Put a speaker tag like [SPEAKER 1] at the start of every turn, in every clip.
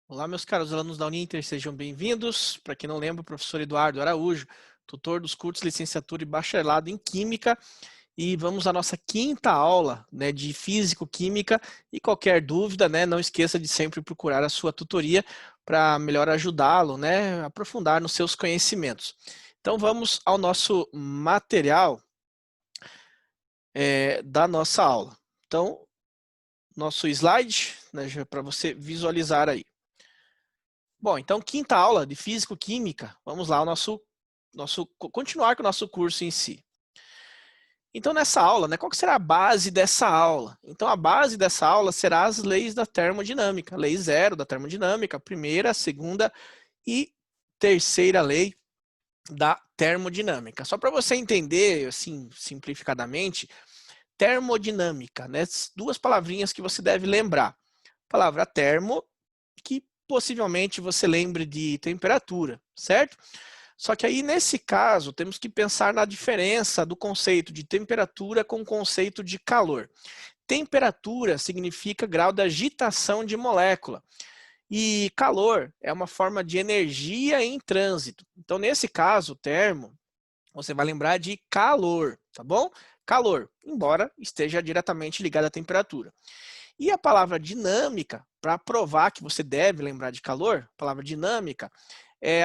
[SPEAKER 1] Olá, meus caros alunos da Uninter, sejam bem-vindos. Para quem não lembra, o professor Eduardo Araújo, tutor dos cursos Licenciatura e Bacharelado em Química, e vamos à nossa quinta aula, né, de Físico-Química. E qualquer dúvida, né, não esqueça de sempre procurar a sua tutoria para melhor ajudá-lo, né, a aprofundar nos seus conhecimentos. Então vamos ao nosso material da nossa aula. Então, nosso slide, né, para você visualizar aí. Bom, então quinta aula de Físico-Química, vamos lá, continuar com o nosso curso em si. Então nessa aula, né, qual que será a base dessa aula? Então a base dessa aula será as leis da termodinâmica, lei zero da termodinâmica, primeira, segunda e terceira lei da termodinâmica. Só para você entender, assim, simplificadamente, termodinâmica, né, duas palavrinhas que você deve lembrar. Palavra termo, que possivelmente você lembre de temperatura, certo? Só que aí, nesse caso, temos que pensar na diferença do conceito de temperatura com o conceito de calor. Temperatura significa grau de agitação de molécula. E calor é uma forma de energia em trânsito. Então, nesse caso, o termo, você vai lembrar de calor, tá bom? Calor, embora esteja diretamente ligado à temperatura. E a palavra dinâmica, para provar que você deve lembrar de calor, a palavra dinâmica,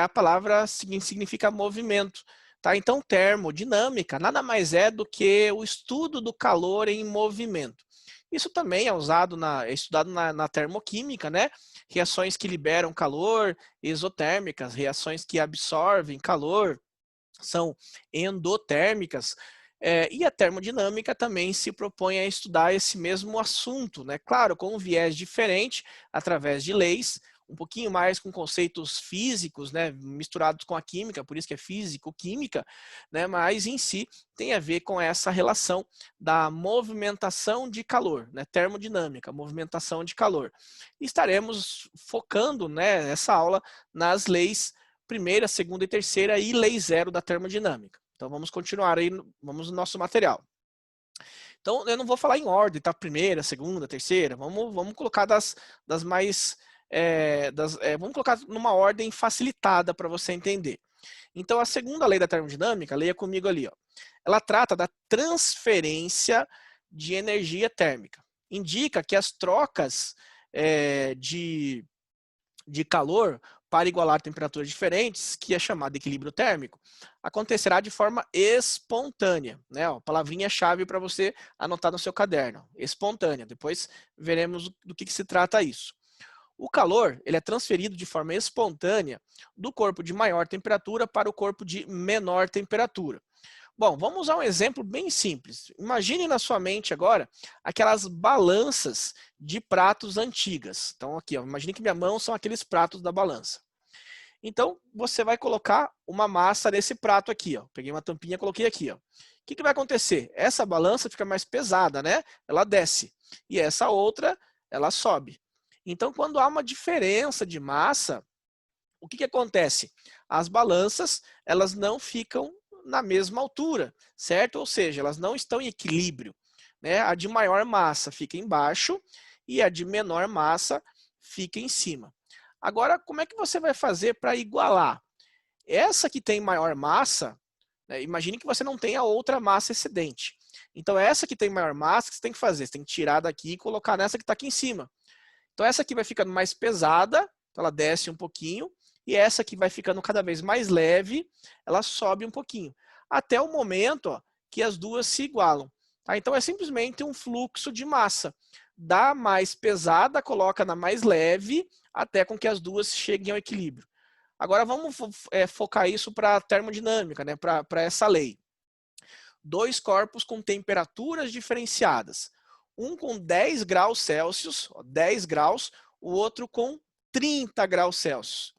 [SPEAKER 1] a palavra significa movimento. Tá? Então, termodinâmica nada mais é do que o estudo do calor em movimento. Isso também é estudado na termoquímica, né? Reações que liberam calor, exotérmicas, reações que absorvem calor, são endotérmicas. E a termodinâmica também se propõe a estudar esse mesmo assunto, né? Claro, com um viés diferente, através de leis, um pouquinho mais com conceitos físicos, né, misturados com a química, por isso que é físico-química, né, mas em si tem a ver com essa relação da movimentação de calor, né, termodinâmica, movimentação de calor. E estaremos focando, né, nessa aula nas leis primeira, segunda e terceira e lei zero da termodinâmica. Então vamos continuar aí, vamos no nosso material. Então eu não vou falar em ordem, tá? Primeira, segunda, terceira, vamos colocar das mais, vamos colocar numa ordem facilitada para você entender. Então a segunda lei da termodinâmica, leia comigo ali, ó, ela trata da transferência de energia térmica. Indica que as trocas de calor para igualar temperaturas diferentes, que é chamado de equilíbrio térmico, acontecerá de forma espontânea, né? Ó, palavrinha-chave para você anotar no seu caderno, espontânea. Depois veremos do que se trata isso. O calor ele é transferido de forma espontânea do corpo de maior temperatura para o corpo de menor temperatura. Bom, vamos usar um exemplo bem simples. Imagine na sua mente agora aquelas balanças de pratos antigas. Então aqui, ó, imagine que minha mão são aqueles pratos da balança. Então você vai colocar uma massa nesse prato aqui, ó. Peguei uma tampinha, coloquei aqui, ó. O que vai acontecer? Essa balança fica mais pesada, né? Ela desce. E essa outra, ela sobe. Então quando há uma diferença de massa, o que acontece? As balanças, elas não ficam na mesma altura, certo? Ou seja, elas não estão em equilíbrio, né? A de maior massa fica embaixo e a de menor massa fica em cima. Agora, como é que você vai fazer para igualar? Essa que tem maior massa, né, imagine que você não tenha outra massa excedente. Então, essa que tem maior massa, o que você tem que fazer? Você tem que tirar daqui e colocar nessa que está aqui em cima. Então, essa aqui vai ficando mais pesada, ela desce um pouquinho, e essa aqui vai ficando cada vez mais leve, ela sobe um pouquinho, até o momento, ó, que as duas se igualam. Tá? Então é simplesmente um fluxo de massa. Da mais pesada, coloca na mais leve, até com que as duas cheguem ao equilíbrio. Agora vamos focar isso para a termodinâmica, né? Para essa lei. Dois corpos com temperaturas diferenciadas. Um com 10 graus Celsius, 10 graus, o outro com 30 graus Celsius.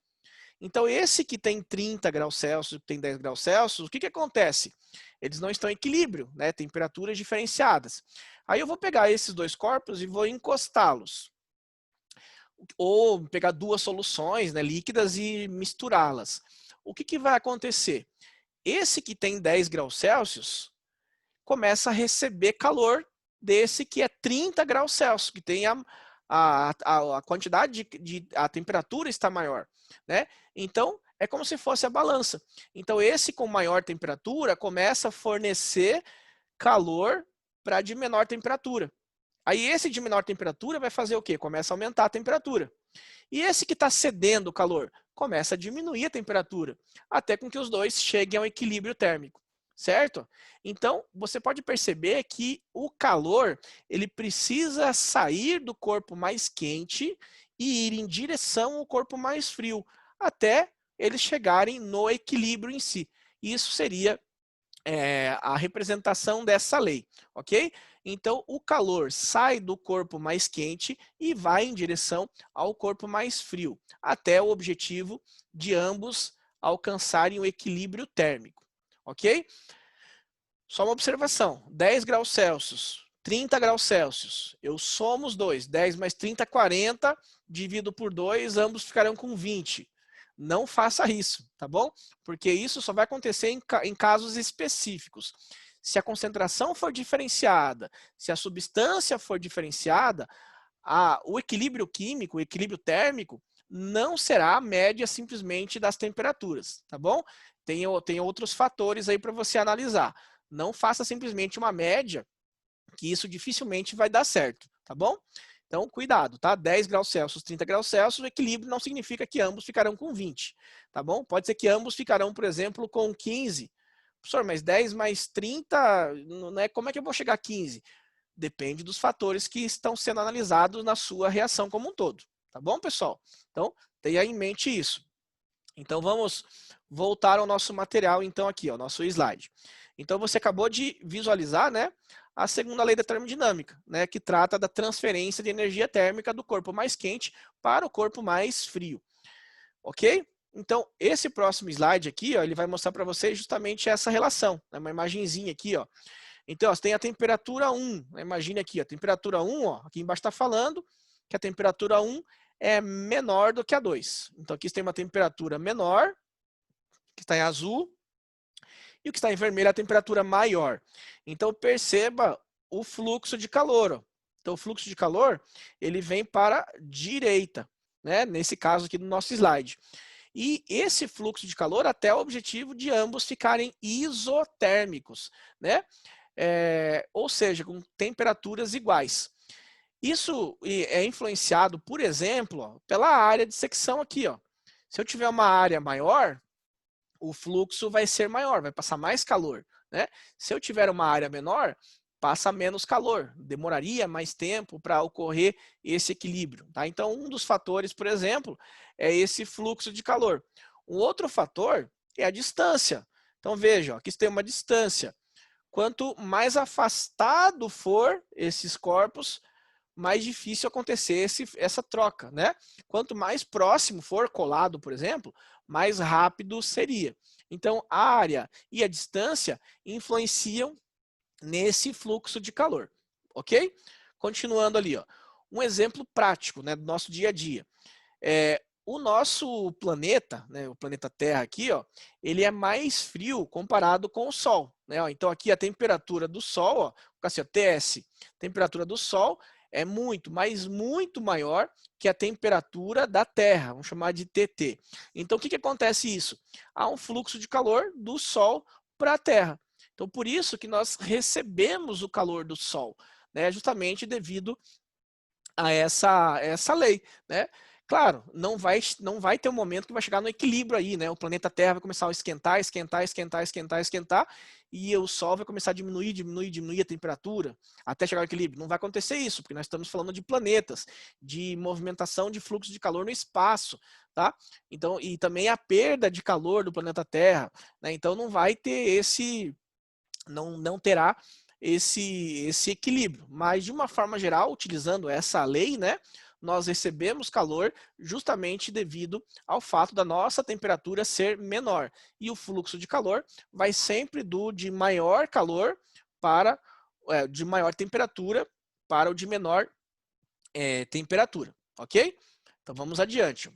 [SPEAKER 1] Então, esse que tem 30 graus Celsius, que tem 10 graus Celsius, o que acontece? Eles não estão em equilíbrio, né? Temperaturas diferenciadas. Aí eu vou pegar esses dois corpos e vou encostá-los. Ou pegar duas soluções, né, líquidas e misturá-las. O que vai acontecer? Esse que tem 10 graus Celsius começa a receber calor desse que é 30 graus Celsius, que tem a quantidade a temperatura está maior, né? Então, é como se fosse a balança. Então, esse com maior temperatura começa a fornecer calor para de menor temperatura. Aí esse de menor temperatura vai fazer o quê? Começa a aumentar a temperatura. E esse que está cedendo o calor começa a diminuir a temperatura, até com que os dois cheguem ao equilíbrio térmico, certo? Então, você pode perceber que o calor, ele precisa sair do corpo mais quente e ir em direção ao corpo mais frio, até eles chegarem no equilíbrio em si. Isso seria a representação dessa lei, ok? Então, o calor sai do corpo mais quente e vai em direção ao corpo mais frio, até o objetivo de ambos alcançarem o equilíbrio térmico, ok? Só uma observação, 10 graus Celsius, 30 graus Celsius, eu somo os dois, 10 mais 30, 40, divido por 2, ambos ficarão com 20. Não faça isso, tá bom? Porque isso só vai acontecer em casos específicos. Se a concentração for diferenciada, se a substância for diferenciada, o equilíbrio químico, o equilíbrio térmico, não será a média simplesmente das temperaturas, tá bom? Tem outros fatores aí para você analisar. Não faça simplesmente uma média, que isso dificilmente vai dar certo, tá bom? Então, cuidado, tá? 10 graus Celsius, 30 graus Celsius, o equilíbrio não significa que ambos ficarão com 20, tá bom? Pode ser que ambos ficarão, por exemplo, com 15. Professor, mas 10 mais 30, não é, como é que eu vou chegar a 15? Depende dos fatores que estão sendo analisados na sua reação como um todo, tá bom, pessoal? Então, tenha em mente isso. Então, vamos voltar ao nosso material, então, aqui, ao nosso slide. Então, você acabou de visualizar, né, a segunda lei da termodinâmica, né, que trata da transferência de energia térmica do corpo mais quente para o corpo mais frio. Ok? Então, esse próximo slide aqui, ó, ele vai mostrar para vocês justamente essa relação, né, uma imagenzinha aqui, ó. Então, ó, você tem a temperatura 1, né, imagine aqui, a temperatura 1, ó, aqui embaixo está falando que a temperatura 1 é menor do que a 2. Então, aqui você tem uma temperatura menor, que está em azul, e o que está em vermelho é a temperatura maior. Então, perceba o fluxo de calor. Ó. Então, o fluxo de calor, ele vem para a direita, né? Nesse caso aqui do nosso slide. E esse fluxo de calor até é o objetivo de ambos ficarem isotérmicos, né? Ou seja, com temperaturas iguais. Isso é influenciado, por exemplo, ó, pela área de secção aqui. Ó. Se eu tiver uma área maior, o fluxo vai ser maior, vai passar mais calor, né? Se eu tiver uma área menor, passa menos calor, demoraria mais tempo para ocorrer esse equilíbrio, tá? Então, um dos fatores, por exemplo, é esse fluxo de calor. Um outro fator é a distância. Então, veja, ó, aqui tem uma distância. Quanto mais afastado for esses corpos, mais difícil acontecer essa troca, né? Quanto mais próximo for, colado, por exemplo, mais rápido seria. Então, a área e a distância influenciam nesse fluxo de calor, ok? Continuando ali, ó. Um exemplo prático, né, do nosso dia a dia. O nosso planeta, né, o planeta Terra aqui, ó, ele é mais frio comparado com o Sol. Né? Ó, então, aqui a temperatura do Sol, ó, assim, ó, TS, temperatura do Sol é muito, mas muito maior que a temperatura da Terra, vamos chamar de TT. Então, o que acontece isso? Há um fluxo de calor do Sol para a Terra. Então, por isso que nós recebemos o calor do Sol, né? Justamente devido a essa lei, né? Claro, não vai ter um momento que vai chegar no equilíbrio aí, né? O planeta Terra vai começar a esquentar, esquentar, esquentar, esquentar, esquentar, e o Sol vai começar a diminuir, diminuir, diminuir a temperatura até chegar ao equilíbrio. Não vai acontecer isso, porque nós estamos falando de planetas, de movimentação de fluxo de calor no espaço, tá? Então, e também a perda de calor do planeta Terra, né? Então não vai ter não terá esse equilíbrio. Mas, de uma forma geral, utilizando essa lei, né, nós recebemos calor justamente devido ao fato da nossa temperatura ser menor. E o fluxo de calor vai sempre de maior calor para de maior temperatura para o de menor temperatura, ok? Então vamos adiante.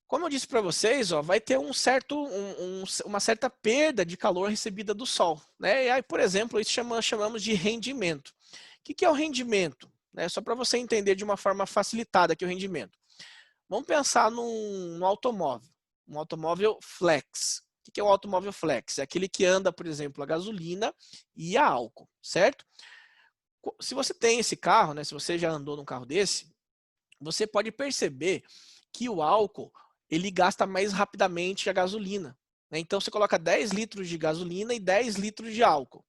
[SPEAKER 1] Como eu disse para vocês, ó, vai ter uma certa perda de calor recebida do Sol. Né? E aí, por exemplo, isso chamamos de rendimento. O que é o rendimento? né? Só para você entender de uma forma facilitada aqui o rendimento. Vamos pensar num automóvel, um automóvel flex. O que é o automóvel flex? É aquele que anda, por exemplo, a gasolina e a álcool, certo? Se você tem esse carro, né, se você já andou num carro desse, você pode perceber que o álcool ele gasta mais rapidamente a gasolina, né? Então você coloca 10 litros de gasolina e 10 litros de álcool.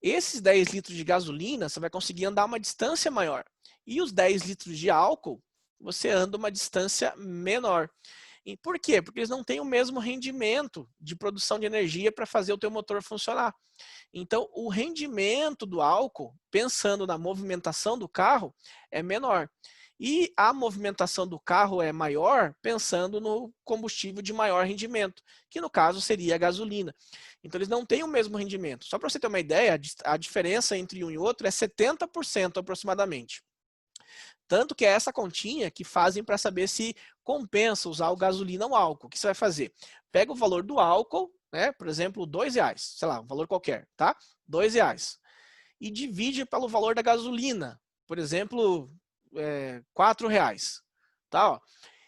[SPEAKER 1] Esses 10 litros de gasolina, você vai conseguir andar uma distância maior. E os 10 litros de álcool, você anda uma distância menor. E por quê? Porque eles não têm o mesmo rendimento de produção de energia para fazer o teu motor funcionar. Então, o rendimento do álcool, pensando na movimentação do carro, é menor. E a movimentação do carro é maior pensando no combustível de maior rendimento, que no caso seria a gasolina. Então, eles não têm o mesmo rendimento. Só para você ter uma ideia, a diferença entre um e outro é 70% aproximadamente. Tanto que é essa continha que fazem para saber se compensa usar o gasolina ou álcool. O que você vai fazer? Pega o valor do álcool, né? Por exemplo, R$2, sei lá, um valor qualquer, tá? R$2. E divide pelo valor da gasolina. Por exemplo, R$4. Tá? Ó.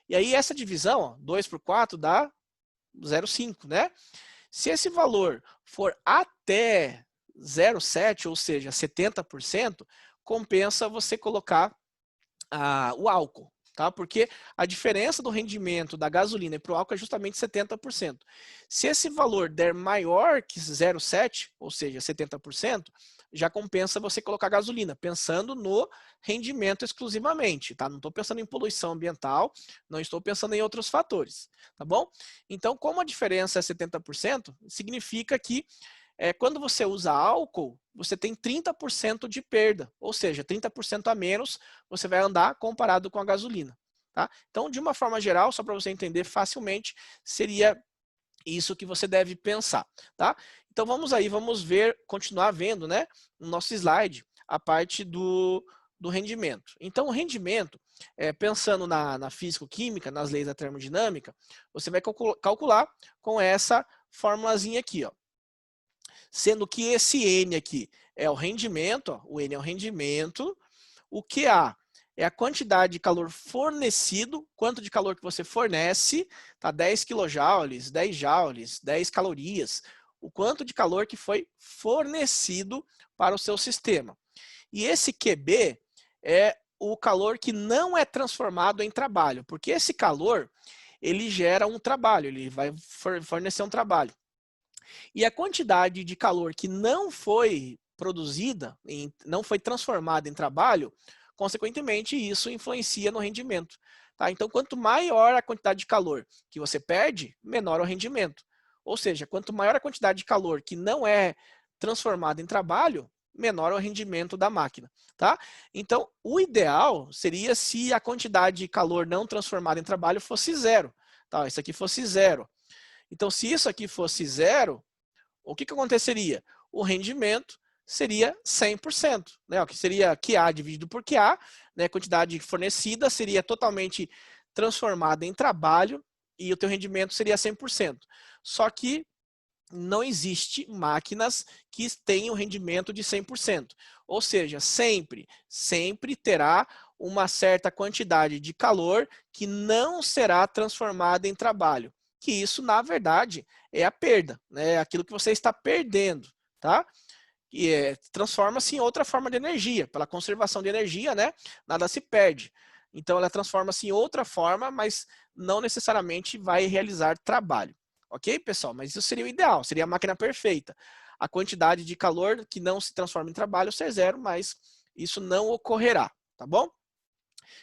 [SPEAKER 1] E aí essa divisão, ó, 2 por 4 dá 0,5, né? Se esse valor for até 0,7, ou seja, 70%, compensa você colocar o álcool, tá? Porque a diferença do rendimento da gasolina para o álcool é justamente 70%. Se esse valor der maior que 0,7, ou seja, 70%, já compensa você colocar gasolina, pensando no rendimento exclusivamente, tá? Não estou pensando em poluição ambiental, não estou pensando em outros fatores, tá bom? Então, como a diferença é 70%, significa que quando você usa álcool, você tem 30% de perda, ou seja, 30% a menos você vai andar comparado com a gasolina. Tá? Então, de uma forma geral, só para você entender facilmente, seria isso que você deve pensar. Tá? Então, vamos aí, vamos ver, continuar vendo, né, no nosso slide, a parte do rendimento. Então, o rendimento, pensando na físico-química, nas leis da termodinâmica, você vai calcular com essa formulazinha aqui, ó. Sendo que esse N aqui é o rendimento, ó, o N é o rendimento, o QA é a quantidade de calor fornecido, quanto de calor que você fornece, tá? 10 kJ, 10 joules, 10 calorias, o quanto de calor que foi fornecido para o seu sistema. E esse QB é o calor que não é transformado em trabalho, porque esse calor, ele gera um trabalho, ele vai fornecer um trabalho. E a quantidade de calor que não foi produzida, não foi transformada em trabalho, consequentemente, isso influencia no rendimento. Tá? Então, quanto maior a quantidade de calor que você perde, menor o rendimento. Ou seja, quanto maior a quantidade de calor que não é transformada em trabalho, menor o rendimento da máquina. Tá? Então, o ideal seria se a quantidade de calor não transformada em trabalho fosse zero. Tá? Isso aqui fosse zero. Então, se isso aqui fosse zero, o que aconteceria? O rendimento seria 100%, né? O que seria QA dividido por QA, né? Quantidade fornecida seria totalmente transformada em trabalho e o teu rendimento seria 100%. Só que não existe máquinas que tenham rendimento de 100%. Ou seja, sempre terá uma certa quantidade de calor que não será transformada em trabalho. Que isso, na verdade, é a perda, né? É aquilo que você está perdendo, tá? E transforma-se em outra forma de energia. Pela conservação de energia, né? Nada se perde. Então, ela transforma-se em outra forma, mas não necessariamente vai realizar trabalho. Ok, pessoal? Mas isso seria o ideal, seria a máquina perfeita. A quantidade de calor que não se transforma em trabalho ser zero, mas isso não ocorrerá, tá bom?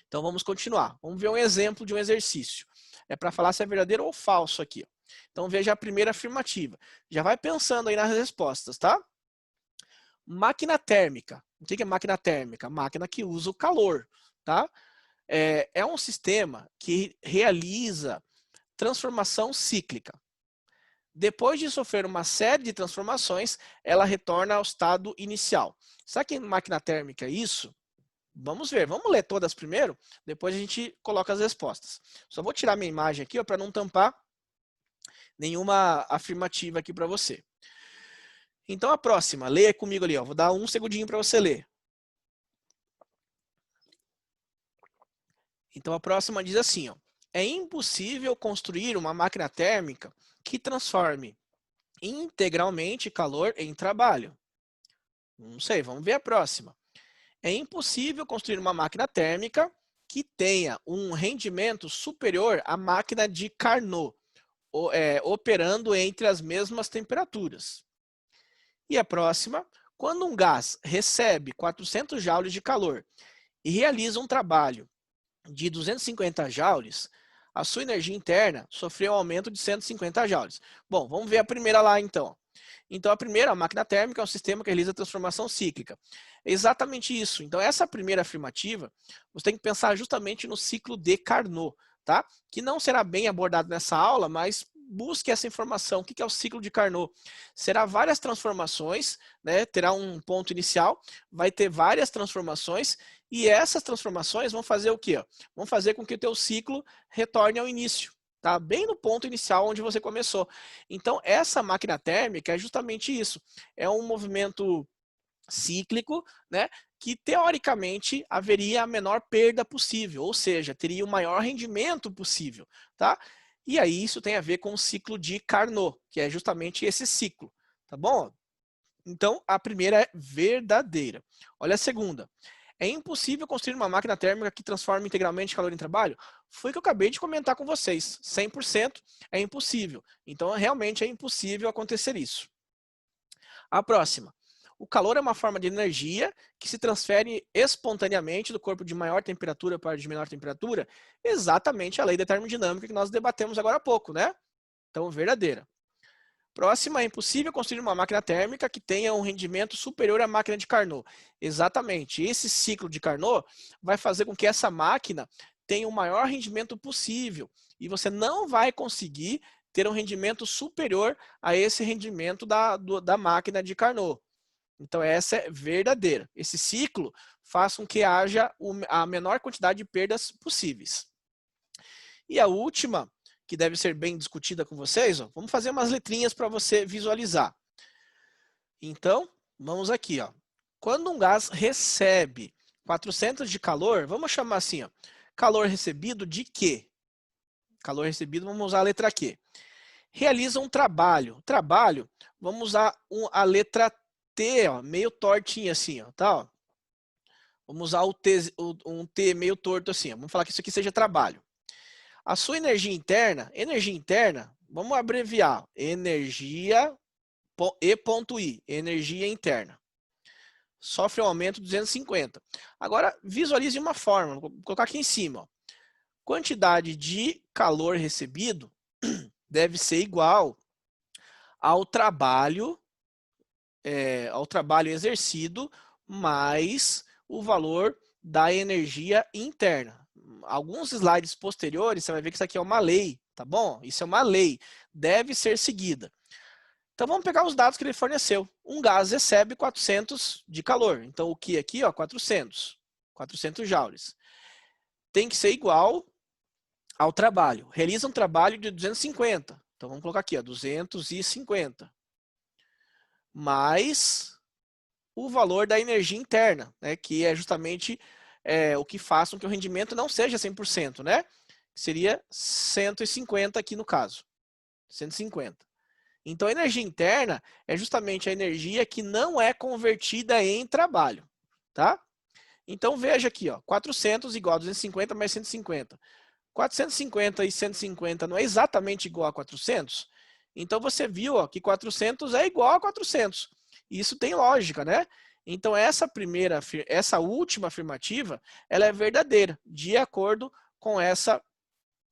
[SPEAKER 1] Então, vamos continuar. Vamos ver um exemplo de um exercício. É para falar se é verdadeiro ou falso aqui. Então, veja a primeira afirmativa. Já vai pensando aí nas respostas, tá? Máquina térmica. O que é máquina térmica? Máquina que usa o calor, tá? É um sistema que realiza transformação cíclica. Depois de sofrer uma série de transformações, ela retorna ao estado inicial. Sabe que máquina térmica é isso? Vamos ver, vamos ler todas primeiro, depois a gente coloca as respostas. Só vou tirar minha imagem aqui para não tampar nenhuma afirmativa aqui para você. Então a próxima, leia comigo ali, ó. Vou dar um segundinho para você ler. Então a próxima diz assim, ó, é impossível construir uma máquina térmica que transforme integralmente calor em trabalho. Não sei, vamos ver a próxima. É impossível construir uma máquina térmica que tenha um rendimento superior à máquina de Carnot, operando entre as mesmas temperaturas. E a próxima, quando um gás recebe 400 joules de calor e realiza um trabalho de 250 joules, a sua energia interna sofreu um aumento de 150 joules. Bom, vamos ver a primeira lá então. Então, a primeira, a máquina térmica, é um sistema que realiza transformação cíclica. É exatamente isso. Então, essa primeira afirmativa, você tem que pensar justamente no ciclo de Carnot, tá? Que não será bem abordado nessa aula, mas busque essa informação. O que é o ciclo de Carnot? Será várias transformações, né? Terá um ponto inicial, vai ter várias transformações, e essas transformações vão fazer o quê? Vão fazer com que o teu ciclo retorne ao início. Tá? Bem no ponto inicial onde você começou. Então, essa máquina térmica é justamente isso. É um movimento cíclico, né, que teoricamente haveria a menor perda possível, ou seja, teria o maior rendimento possível. Tá? E aí isso tem a ver com o ciclo de Carnot, que é justamente esse ciclo. Tá bom? Então, a primeira é verdadeira. Olha a segunda. É impossível construir uma máquina térmica que transforme integralmente calor em trabalho? Foi o que eu acabei de comentar com vocês. 100% é impossível. Então, realmente é impossível acontecer isso. A próxima. O calor é uma forma de energia que se transfere espontaneamente do corpo de maior temperatura para de menor temperatura? Exatamente a lei da termodinâmica que nós debatemos agora há pouco, né? Então, verdadeira. Próxima, é impossível construir uma máquina térmica que tenha um rendimento superior à máquina de Carnot. Exatamente. Esse ciclo de Carnot vai fazer com que essa máquina tenha o maior rendimento possível. E você não vai conseguir ter um rendimento superior a esse rendimento da máquina de Carnot. Então, essa é verdadeira. Esse ciclo faz com que haja a menor quantidade de perdas possíveis. E a última, que deve ser bem discutida com vocês, ó, vamos fazer umas letrinhas para você visualizar. Então, vamos aqui. Ó. Quando um gás recebe 400 de calor, vamos chamar assim, ó, calor recebido de quê? Calor recebido, vamos usar a letra Q. Realiza um trabalho. Trabalho, vamos usar a letra T, ó, meio tortinha assim, ó, tá? Ó. Vamos usar um T meio torto assim. Ó. Vamos falar que isso aqui seja trabalho. A sua energia interna, vamos abreviar, energia E.I, energia interna. Sofre um aumento de 250. Agora, visualize uma fórmula, vou colocar aqui em cima. Ó. Quantidade de calor recebido deve ser igual ao trabalho exercido mais o valor da energia interna. Alguns slides posteriores, você vai ver que isso aqui é uma lei, tá bom? Isso é uma lei, deve ser seguida. Então, vamos pegar os dados que ele forneceu. Um gás recebe 400 de calor. Então, o que aqui? Ó, 400 joules. Tem que ser igual ao trabalho. Realiza um trabalho de 250. Então, vamos colocar aqui, ó, 250. Mais o valor da energia interna, né, que é justamente o que faz com que o rendimento não seja 100%, né? Seria 150 aqui no caso. 150. Então, a energia interna é justamente a energia que não é convertida em trabalho, tá? Então, veja aqui, ó, 400 igual a 250 mais 150. 450 e 150 não é exatamente igual a 400? Então, você viu ó, que 400 é igual a 400. Isso tem lógica, né? Então, essa última afirmativa, ela é verdadeira, de acordo com essa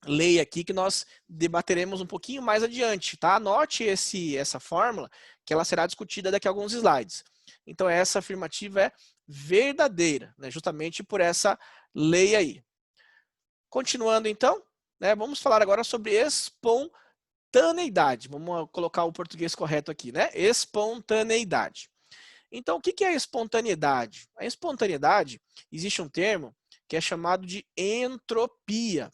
[SPEAKER 1] lei aqui que nós debateremos um pouquinho mais adiante, tá? Anote essa fórmula, que ela será discutida daqui a alguns slides. Então, essa afirmativa é verdadeira, né? Justamente por essa lei aí. Continuando, então, né? Vamos falar agora sobre espontaneidade. Vamos colocar o português correto aqui, né? Espontaneidade. Então, o que é a espontaneidade? A espontaneidade, existe um termo que é chamado de entropia.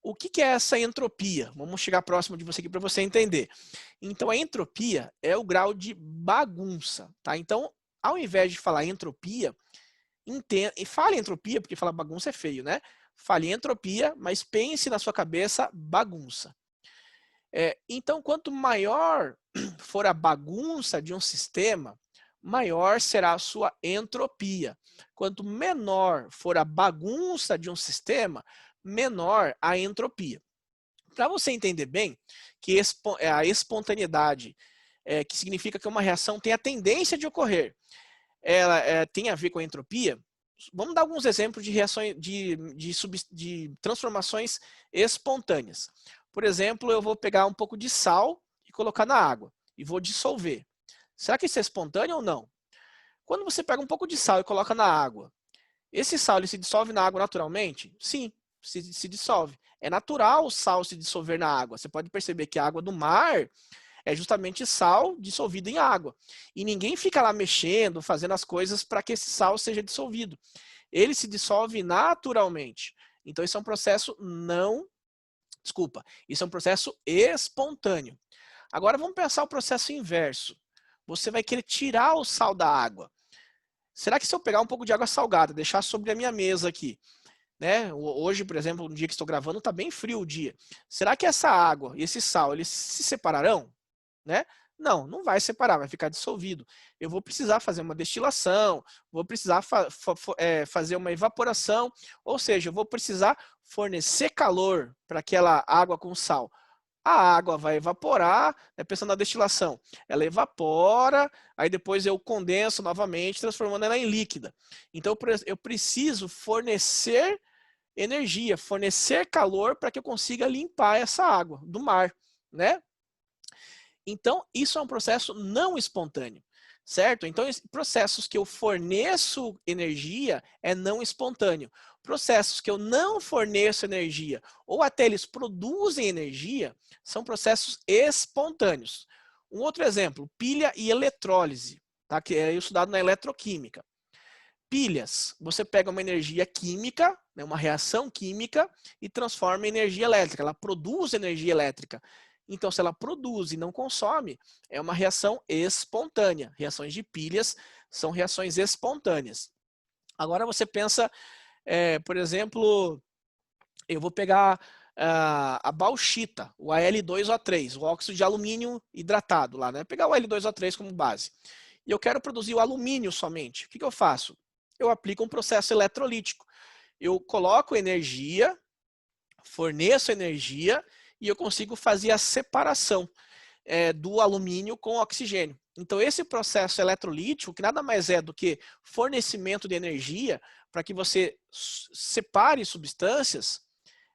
[SPEAKER 1] O que é essa entropia? Vamos chegar próximo de você aqui para você entender. Então, a entropia é o grau de bagunça, tá? Então, ao invés de falar entropia, fale entropia, porque falar bagunça é feio, né? Fale em entropia, mas pense na sua cabeça bagunça. Então, quanto maior for a bagunça de um sistema, maior será a sua entropia. Quanto menor for a bagunça de um sistema, menor a entropia. Para você entender bem que a espontaneidade, que significa que uma reação tem a tendência de ocorrer, ela tem a ver com a entropia, vamos dar alguns exemplos de reações de transformações espontâneas. Por exemplo, eu vou pegar um pouco de sal e colocar na água e vou dissolver. Será que isso é espontâneo ou não? Quando você pega um pouco de sal e coloca na água, esse sal ele se dissolve na água naturalmente? Sim, se dissolve. É natural o sal se dissolver na água. Você pode perceber que a água do mar é justamente sal dissolvido em água. E ninguém fica lá mexendo, fazendo as coisas para que esse sal seja dissolvido. Ele se dissolve naturalmente. Então, isso é um processo isso é um processo espontâneo. Agora, vamos pensar o processo inverso. Você vai querer tirar o sal da água. Será que se eu pegar um pouco de água salgada, deixar sobre a minha mesa aqui, né? Hoje, por exemplo, no dia que estou gravando, está bem frio o dia. Será que essa água e esse sal, eles se separarão? Né? Não, não vai separar, vai ficar dissolvido. Eu vou precisar fazer uma destilação, vou precisar fazer uma evaporação, ou seja, eu vou precisar fornecer calor para aquela água com sal. A água vai evaporar, né, pensando na destilação, ela evapora, aí depois eu condenso novamente, transformando ela em líquida. Então eu preciso fornecer energia, fornecer calor para que eu consiga limpar essa água do mar, né? Então, isso é um processo não espontâneo, certo? Então, processos que eu forneço energia é não espontâneo. Processos que eu não forneço energia ou até eles produzem energia são processos espontâneos. Um outro exemplo, pilha e eletrólise, tá? Que é estudado na eletroquímica. Pilhas, você pega uma energia química, né, uma reação química e transforma em energia elétrica. Ela produz energia elétrica. Então, se ela produz e não consome, é uma reação espontânea. Reações de pilhas são reações espontâneas. Agora você pensa, por exemplo, eu vou pegar a bauxita, o Al2O3, o óxido de alumínio hidratado lá, né? Pegar o Al2O3 como base. E eu quero produzir o alumínio somente. O que eu faço? Eu aplico um processo eletrolítico. Eu coloco energia, forneço energia e eu consigo fazer a separação do alumínio com o oxigênio. Então, esse processo eletrolítico, que nada mais é do que fornecimento de energia para que você separe substâncias,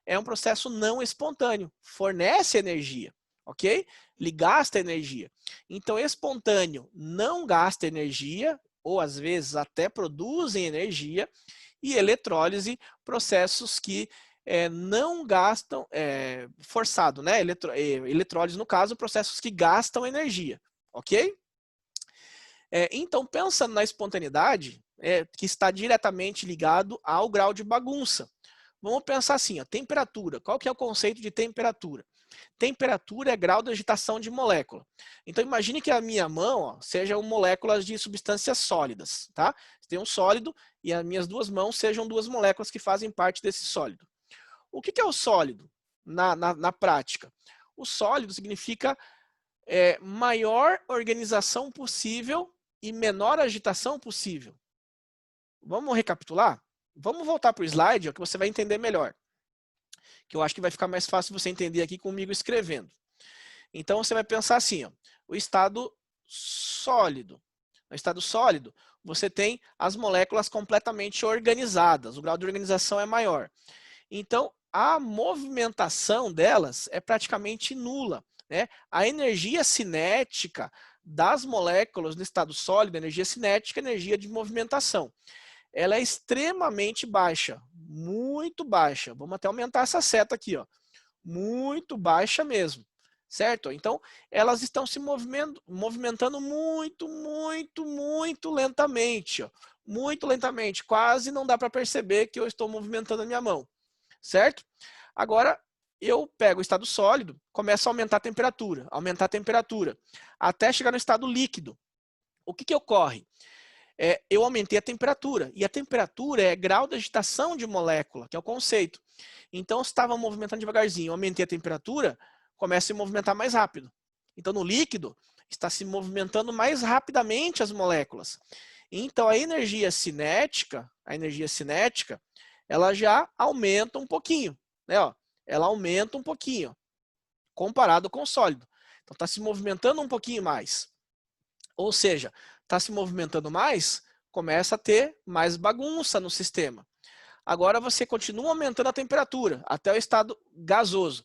[SPEAKER 1] é um processo não espontâneo. Fornece energia, ok? Ele gasta energia. Então, espontâneo não gasta energia, ou às vezes até produzem energia, e eletrólise, processos que não gastam, forçado, né? Eletrólise, no caso, processos que gastam energia, ok? Então, pensando na espontaneidade, que está diretamente ligado ao grau de bagunça. Vamos pensar assim, ó, temperatura. Qual que é o conceito de temperatura? Temperatura é grau de agitação de molécula. Então, imagine que a minha mão, ó, sejam moléculas de substâncias sólidas, tá? Tem um sólido e as minhas duas mãos sejam duas moléculas que fazem parte desse sólido. O que é o sólido na prática? O sólido significa maior organização possível e menor agitação possível. Vamos recapitular? Vamos voltar para o slide, ó, que você vai entender melhor. Que eu acho que vai ficar mais fácil você entender aqui comigo escrevendo. Então, você vai pensar assim, ó, o estado sólido. No estado sólido, você tem as moléculas completamente organizadas, o grau de organização é maior. Então, a movimentação delas é praticamente nula, né? A energia cinética das moléculas no estado sólido, energia cinética, energia de movimentação, ela é extremamente baixa, muito baixa. Vamos até aumentar essa seta aqui, ó. Muito baixa mesmo, certo? Então, elas estão se movimentando muito lentamente, ó. Muito lentamente, quase não dá para perceber que eu estou movimentando a minha mão, certo? Agora, eu pego o estado sólido, começo a aumentar a temperatura, até chegar no estado líquido. O que ocorre? eu aumentei a temperatura. E a temperatura é grau de agitação de molécula, que é o conceito. Então, se estava movimentando devagarzinho, eu aumentei a temperatura, começa a se movimentar mais rápido. Então, no líquido, está se movimentando mais rapidamente as moléculas. Então, a energia cinética, ela já aumenta um pouquinho, né? Ó, ela aumenta um pouquinho, comparado com o sólido. Então, está se movimentando um pouquinho mais. Ou seja, está se movimentando mais, começa a ter mais bagunça no sistema. Agora você continua aumentando a temperatura até o estado gasoso.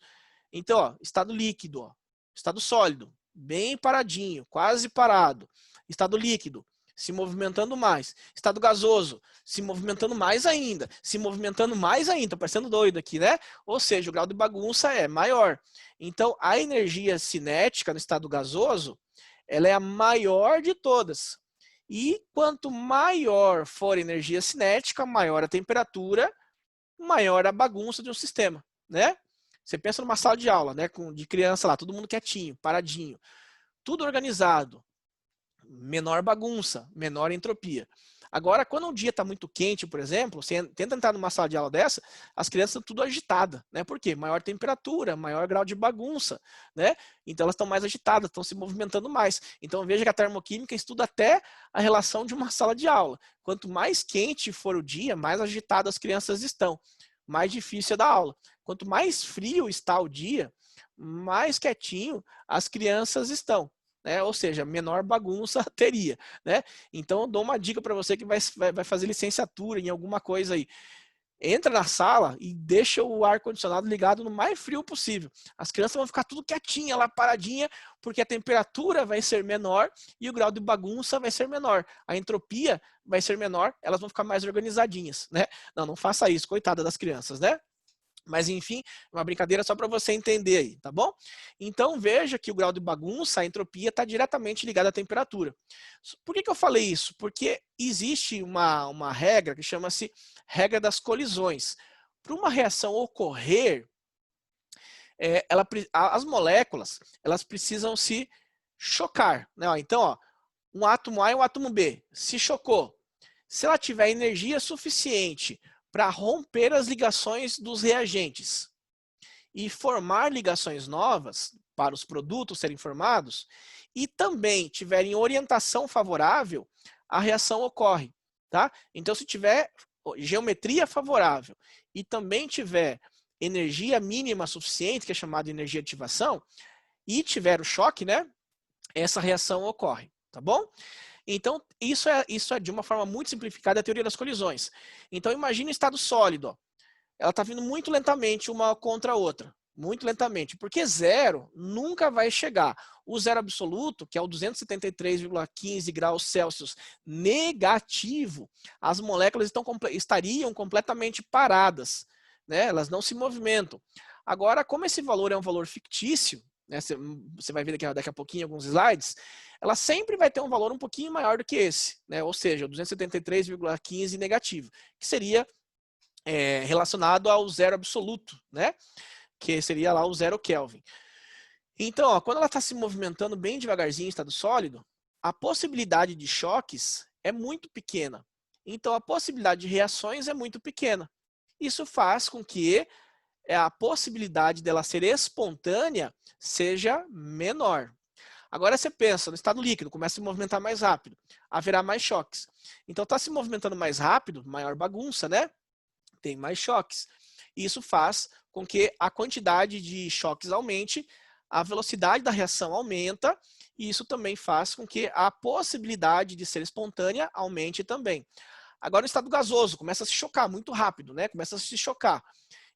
[SPEAKER 1] Então, ó, estado líquido, ó, estado sólido, bem paradinho, quase parado. Estado líquido, se movimentando mais. Estado gasoso, se movimentando mais ainda. Se movimentando mais ainda, tô parecendo doido aqui, né? Ou seja, o grau de bagunça é maior. Então, a energia cinética no estado gasoso, ela é a maior de todas. E quanto maior for a energia cinética, maior a temperatura, maior a bagunça de um sistema, né? Você pensa numa sala de aula, né, de criança lá, todo mundo quietinho, paradinho, tudo organizado, menor bagunça, menor entropia. Agora, quando um dia está muito quente, por exemplo, você tenta entrar numa sala de aula dessa, as crianças estão tudo agitadas, né? Por quê? Maior temperatura, maior grau de bagunça, né? Então elas estão mais agitadas, estão se movimentando mais. Então veja que a termoquímica estuda até a relação de uma sala de aula. Quanto mais quente for o dia, mais agitadas as crianças estão, mais difícil é dar aula. Quanto mais frio está o dia, mais quietinho as crianças estão. Né? Ou seja, menor bagunça teria, né? Então eu dou uma dica para você que vai fazer licenciatura em alguma coisa aí. Entra na sala e deixa o ar-condicionado ligado no mais frio possível. As crianças vão ficar tudo quietinha lá, paradinha, porque a temperatura vai ser menor e o grau de bagunça vai ser menor. A entropia vai ser menor, elas vão ficar mais organizadinhas, né? Não faça isso, coitada das crianças, né? Mas, enfim, uma brincadeira só para você entender aí, tá bom? Então, veja que o grau de bagunça, a entropia, está diretamente ligada à temperatura. Por que eu falei isso? Porque existe uma regra que chama-se regra das colisões. Para uma reação ocorrer, as moléculas elas precisam se chocar. Né? Então, ó, um átomo A e um átomo B se chocou. Se ela tiver energia suficiente para romper as ligações dos reagentes e formar ligações novas para os produtos serem formados, e também tiverem orientação favorável, a reação ocorre. Tá? Então, se tiver geometria favorável e também tiver energia mínima suficiente, que é chamada de energia de ativação, e tiver o choque, né, essa reação ocorre. Tá bom? Então, isso é de uma forma muito simplificada a teoria das colisões. Então, imagine um estado sólido. Ó. Ela está vindo muito lentamente uma contra a outra. Muito lentamente. Porque zero nunca vai chegar. O zero absoluto, que é o 273,15 graus Celsius negativo, as moléculas estariam completamente paradas. Né? Elas não se movimentam. Agora, como esse valor é um valor fictício, né? Você vai ver daqui a pouquinho alguns slides, ela sempre vai ter um valor um pouquinho maior do que esse, né? Ou seja, 273,15 negativo, que seria relacionado ao zero absoluto, né? Que seria lá o zero Kelvin. Então, ó, quando ela está se movimentando bem devagarzinho em estado sólido, a possibilidade de choques é muito pequena. Então, a possibilidade de reações é muito pequena. Isso faz com que a possibilidade dela ser espontânea seja menor. Agora você pensa, no estado líquido, começa a se movimentar mais rápido, haverá mais choques. Então está se movimentando mais rápido, maior bagunça, né? Tem mais choques. Isso faz com que a quantidade de choques aumente, a velocidade da reação aumenta, e isso também faz com que a possibilidade de ser espontânea aumente também. Agora no estado gasoso, começa a se chocar muito rápido, né? Começa a se chocar.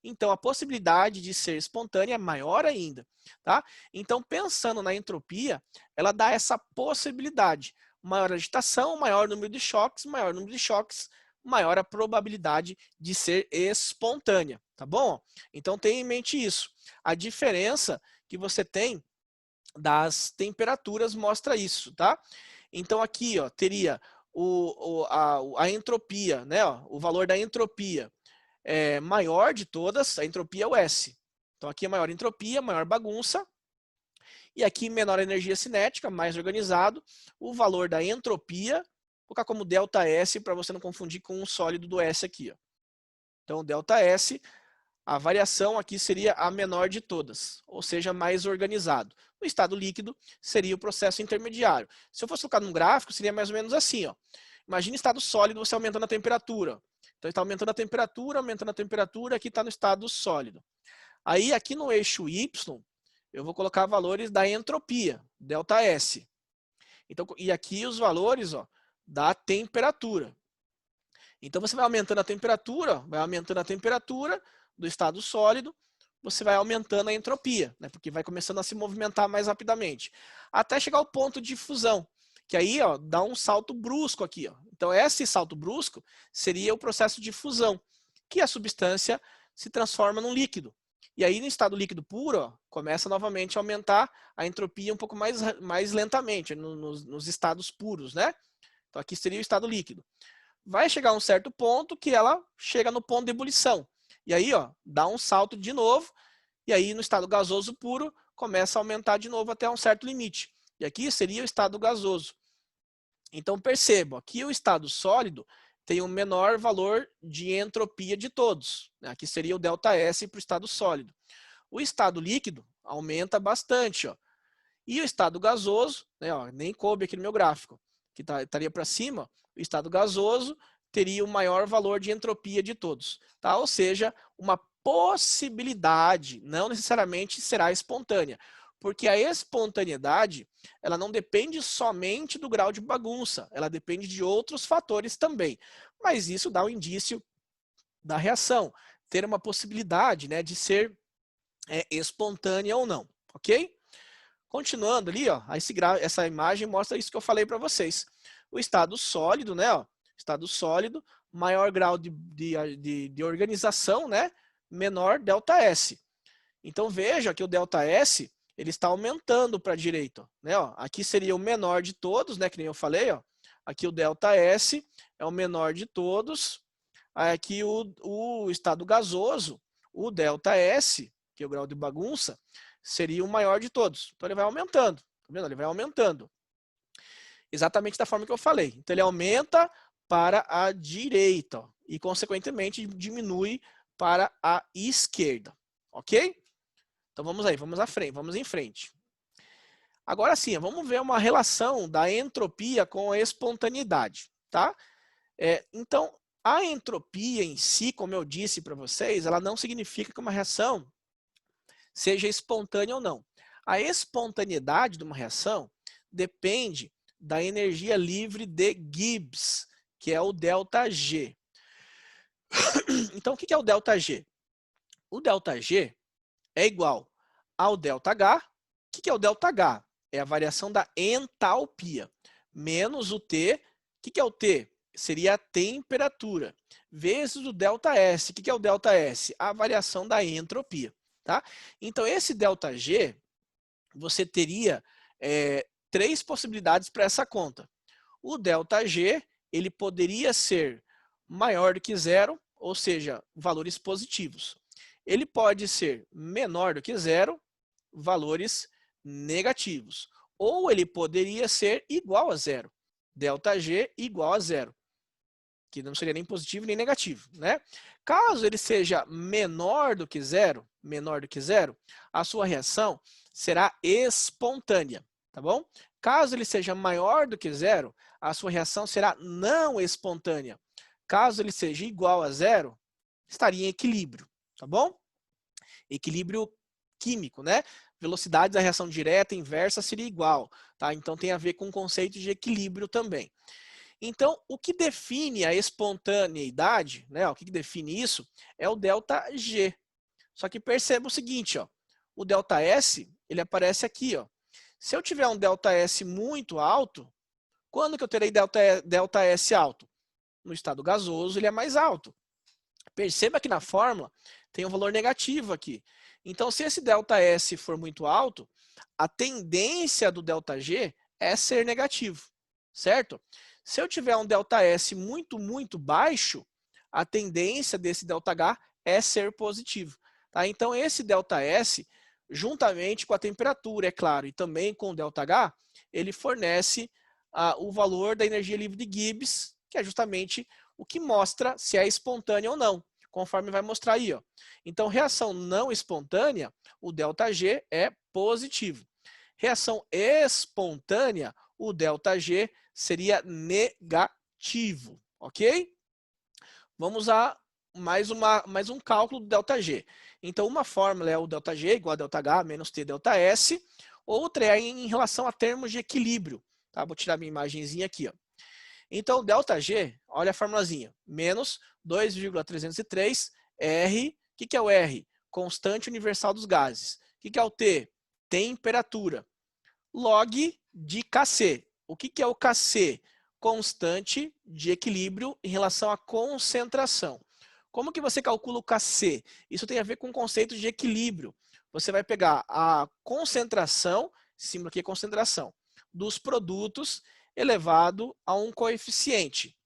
[SPEAKER 1] Então, a possibilidade de ser espontânea é maior ainda. Tá? Então, pensando na entropia, ela dá essa possibilidade. Maior agitação, maior número de choques, maior a probabilidade de ser espontânea. Tá bom? Então, tenha em mente isso. A diferença que você tem das temperaturas mostra isso. Tá? Então, aqui ó, teria a entropia, né? Ó, o valor da entropia. Maior de todas, a entropia é o S. Então aqui é maior entropia, maior bagunça. E aqui menor energia cinética, mais organizado. O valor da entropia, colocar como ΔS para você não confundir com o sólido do S aqui. Ó. Então, ΔS, a variação aqui seria a menor de todas, ou seja, mais organizado. O estado líquido seria o processo intermediário. Se eu fosse colocar num gráfico, seria mais ou menos assim. Ó. Imagina estado sólido, você aumentando a temperatura. Então, está aumentando a temperatura, aqui está no estado sólido. Aí, aqui no eixo Y, eu vou colocar valores da entropia, ΔS. Então, e aqui os valores ó, da temperatura. Então, você vai aumentando a temperatura do estado sólido, você vai aumentando a entropia, né, porque vai começando a se movimentar mais rapidamente, até chegar ao ponto de fusão, que aí ó, dá um salto brusco aqui. Ó. Então, esse salto brusco seria o processo de fusão, que a substância se transforma num líquido. E aí, no estado líquido puro, ó, começa novamente a aumentar a entropia um pouco mais lentamente, nos estados puros, né? Então, aqui seria o estado líquido. Vai chegar a um certo ponto que ela chega no ponto de ebulição. E aí, ó, dá um salto de novo, e aí no estado gasoso puro, começa a aumentar de novo até um certo limite. E aqui seria o estado gasoso. Então, percebam, aqui o estado sólido tem o menor valor de entropia de todos. Aqui seria o ΔS para o estado sólido. O estado líquido aumenta bastante. Ó. E o estado gasoso, né, ó, nem coube aqui no meu gráfico, que estaria para cima, o estado gasoso teria o maior valor de entropia de todos. Tá? Ou seja, uma possibilidade, não necessariamente será espontânea. Porque a espontaneidade, ela não depende somente do grau de bagunça, ela depende de outros fatores também. Mas isso dá um indício da reação, ter uma possibilidade, né, de ser espontânea ou não, ok? Continuando ali, ó, essa imagem mostra isso que eu falei para vocês. O estado sólido, né, ó, estado sólido, maior grau de organização, né, menor ΔS. Então veja que o ΔS ele está aumentando para a direita, né? Ó, aqui seria o menor de todos, né? Que nem eu falei, ó. Aqui o ΔS é o menor de todos. Aqui o estado gasoso, o ΔS, que é o grau de bagunça, seria o maior de todos. Então ele vai aumentando, tá vendo? Ele vai aumentando. Exatamente da forma que eu falei. Então ele aumenta para a direita, ó, e consequentemente diminui para a esquerda, ok? Então vamos aí, vamos em frente. Agora sim, vamos ver uma relação da entropia com a espontaneidade, tá? Então, a entropia em si, como eu disse para vocês, ela não significa que uma reação seja espontânea ou não. A espontaneidade de uma reação depende da energia livre de Gibbs, que é o ΔG. Então, o que é o ΔG? O ΔG é igual ao ΔH. O que é o ΔH? É a variação da entalpia, menos o T. O que é o T? Seria a temperatura, vezes o ΔS. O que é o ΔS? A variação da entropia. Tá? Então, esse ΔG, você teria três possibilidades para essa conta. O ΔG, ele poderia ser maior do que zero, ou seja, valores positivos. Ele pode ser menor do que zero, valores negativos. Ou ele poderia ser igual a zero. ΔG igual a zero. Que não seria nem positivo nem negativo, né? Caso ele seja menor do que zero, a sua reação será espontânea, tá bom? Caso ele seja maior do que zero, a sua reação será não espontânea. Caso ele seja igual a zero, estaria em equilíbrio, tá bom? Equilíbrio químico, né? Velocidade da reação direta e inversa seria igual, tá? Então tem a ver com o conceito de equilíbrio também. Então, o que define a espontaneidade, né? O que define isso é o ΔG. Só que perceba o seguinte, ó, o ΔS, ele aparece aqui, ó. Se eu tiver um ΔS muito alto, quando que eu terei ΔS alto? No estado gasoso, ele é mais alto. Perceba que na fórmula tem um valor negativo aqui. Então, se esse ΔS for muito alto, a tendência do ΔG é ser negativo, certo? Se eu tiver um ΔS muito, muito baixo, a tendência desse ΔH é ser positivo. Tá? Então, esse ΔS, juntamente com a temperatura, é claro, e também com o ΔH, ele fornece o valor da energia livre de Gibbs, que é justamente o que mostra se é espontânea ou não, conforme vai mostrar aí. Ó. Então, reação não espontânea, o ΔG é positivo. Reação espontânea, o ΔG seria negativo, ok? Vamos a mais um cálculo do ΔG. Então, uma fórmula é o ΔG igual a ΔH menos T ΔS, outra é em relação a termos de equilíbrio. Tá? Vou tirar minha imagenzinha aqui. Ó. Então, ΔG, olha a formulazinha, menos 2,303 R. O que é o R? Constante universal dos gases. O que é o T? Temperatura. Log de Kc. O que é o Kc? Constante de equilíbrio em relação à concentração. Como que você calcula o Kc? Isso tem a ver com o conceito de equilíbrio. Você vai pegar a concentração, símbolo aqui é concentração, dos produtos elevado a um coeficiente,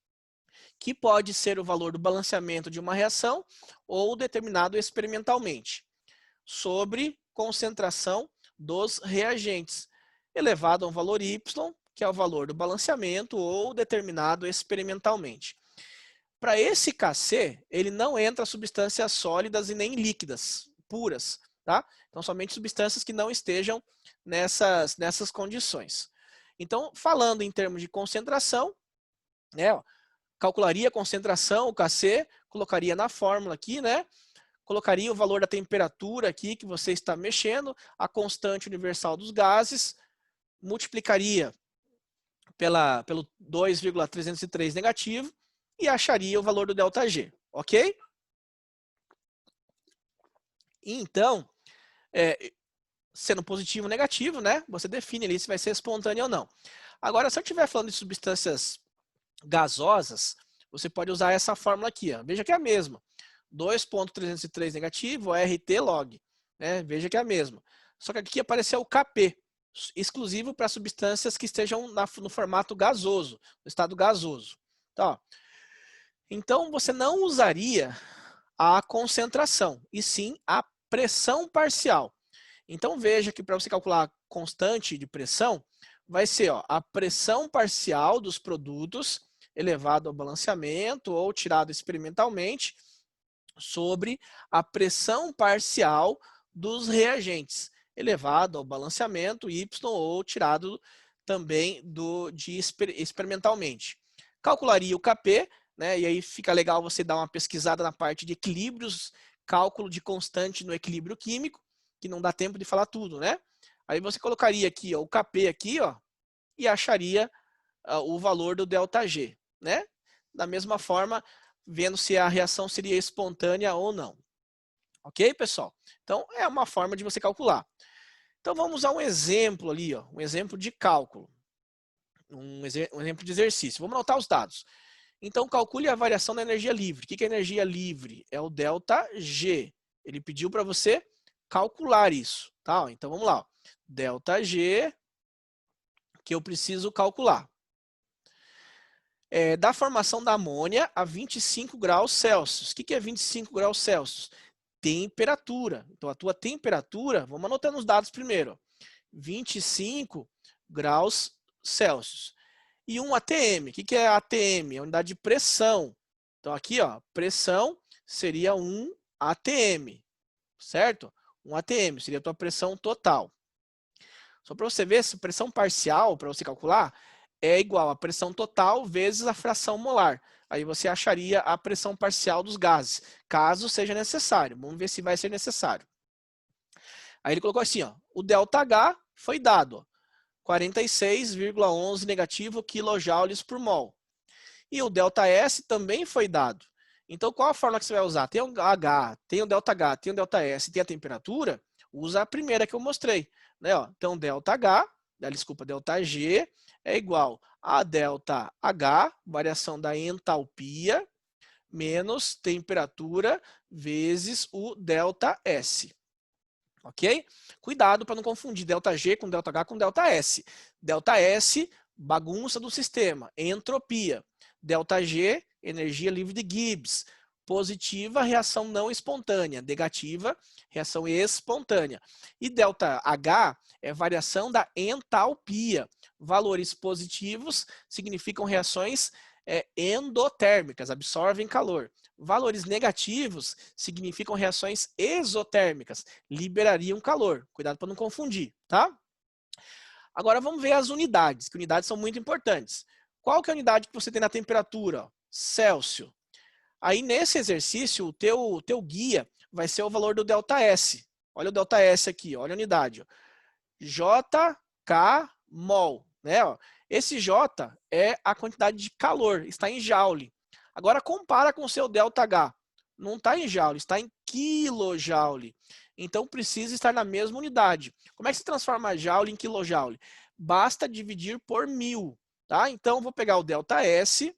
[SPEAKER 1] que pode ser o valor do balanceamento de uma reação ou determinado experimentalmente, sobre concentração dos reagentes, elevado a um valor y, que é o valor do balanceamento ou determinado experimentalmente. Para esse Kc, ele não entra substâncias sólidas e nem líquidas, puras, tá? Então, somente substâncias que não estejam nessas condições. Então, falando em termos de concentração, né, ó, calcularia a concentração, o Kc, colocaria na fórmula aqui, né? Colocaria o valor da temperatura aqui que você está mexendo, a constante universal dos gases, multiplicaria pelo 2,303 negativo e acharia o valor do ΔG, ok? Então, sendo positivo ou negativo, né? Você define ali se vai ser espontâneo ou não. Agora, se eu estiver falando de substâncias gasosas, você pode usar essa fórmula aqui. Ó. Veja que é a mesma. 2,303 negativo, RT log. Né? Veja que é a mesma. Só que aqui apareceu o Kp, exclusivo para substâncias que estejam no formato gasoso, no estado gasoso. Tá, ó. Então, você não usaria a concentração, e sim a pressão parcial. Então, veja que para você calcular a constante de pressão, vai ser ó, a pressão parcial dos produtos elevado ao balanceamento ou tirado experimentalmente sobre a pressão parcial dos reagentes elevado ao balanceamento Y ou tirado também experimentalmente. Calcularia o Kp, né, e aí fica legal você dar uma pesquisada na parte de equilíbrios, cálculo de constante no equilíbrio químico, que não dá tempo de falar tudo, né? Aí você colocaria aqui ó, o Kp aqui, ó, e acharia o valor do ΔG, né? Da mesma forma, vendo se a reação seria espontânea ou não. Ok, pessoal? Então, é uma forma de você calcular. Então, vamos a um exemplo ali, ó, um exemplo de cálculo. Um exemplo de exercício. Vamos anotar os dados. Então, calcule a variação da energia livre. O que é energia livre? É o ΔG. Ele pediu para você calcular isso. Tá? Então, vamos lá. ΔG, que eu preciso calcular. Da formação da amônia a 25 graus Celsius. O que é 25 graus Celsius? Temperatura. Então, a tua temperatura, vamos anotando os dados primeiro. 25 graus Celsius. E 1 atm. O que é atm? É a unidade de pressão. Então, aqui, ó, pressão seria 1 atm. Certo? 1 atm seria a tua pressão total. Só para você ver, essa pressão parcial, para você calcular, é igual a pressão total vezes a fração molar. Aí você acharia a pressão parcial dos gases, caso seja necessário. Vamos ver se vai ser necessário. Aí ele colocou assim, ó, o ΔH foi dado, 46,11 negativo quilojoules por mol. E o ΔS também foi dado. Então, qual a fórmula que você vai usar? Tem o H, tem o ΔH, tem o ΔS, tem a temperatura? Usa a primeira que eu mostrei. Né? Então, ΔH, desculpa, ΔG é igual a ΔH, variação da entalpia, menos temperatura, vezes o ΔS. Ok? Cuidado para não confundir ΔG com ΔH com ΔS. ΔS, bagunça do sistema, entropia. ΔG, energia livre de Gibbs. Positiva, reação não espontânea. Negativa, reação espontânea. E ΔH é variação da entalpia. Valores positivos significam reações endotérmicas, absorvem calor. Valores negativos significam reações exotérmicas, liberariam calor. Cuidado para não confundir, tá? Agora vamos ver as unidades, que unidades são muito importantes. Qual que é a unidade que você tem na temperatura? Celsius. Aí nesse exercício, o teu guia vai ser o valor do ΔS. Olha o ΔS aqui, olha a unidade. Ó. JK mol. Né? Ó. Esse J é a quantidade de calor, está em joule. Agora compara com o seu ΔH. Não está em joule, está em quilojoule. Então precisa estar na mesma unidade. Como é que se transforma joule em quilojoule? Basta dividir por 1000. Tá? Então vou pegar o ΔS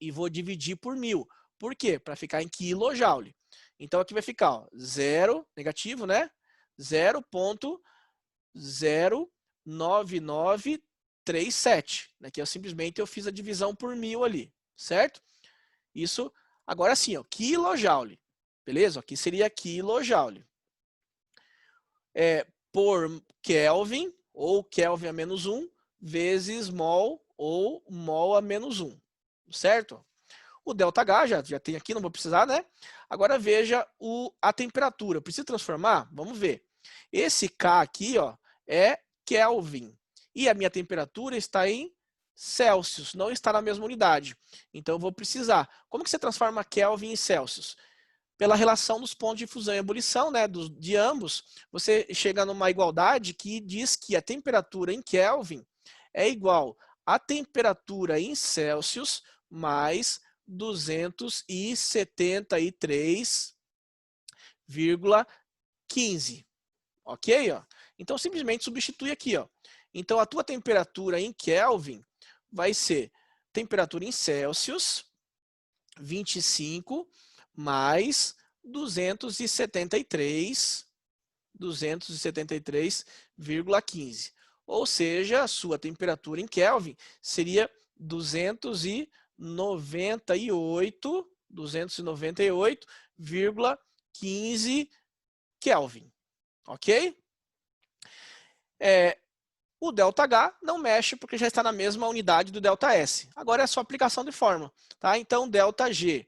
[SPEAKER 1] e vou dividir por 1000. Por quê? Para ficar em quilojoule. Então aqui vai ficar, ó, 0, negativo, né? 0,09937. Aqui eu simplesmente eu fiz a divisão por 1000 ali, certo? Isso, agora sim, ó, quilojoule. Beleza? Aqui seria quilojoule. Por Kelvin, ou Kelvin a menos 1, vezes mol, ou mol a menos 1. Certo? O ΔH já tem aqui, não vou precisar, né? Agora veja a temperatura. Preciso transformar? Vamos ver. Esse K aqui, ó, é Kelvin. E a minha temperatura está em Celsius, não está na mesma unidade. Então eu vou precisar. Como que você transforma Kelvin em Celsius? Pela relação dos pontos de fusão e ebulição, né, de ambos, você chega numa igualdade que diz que a temperatura em Kelvin é igual à temperatura em Celsius mais 273,15. Ok? Ó? Então, simplesmente substitui aqui. Ó. Então, a tua temperatura em Kelvin vai ser temperatura em Celsius, 25 mais 273,15. Ou seja, a sua temperatura em Kelvin seria 298,15 Kelvin. Ok? O ΔH não mexe porque já está na mesma unidade do ΔS. Agora é só aplicação de fórmula. Tá? Então, ΔG,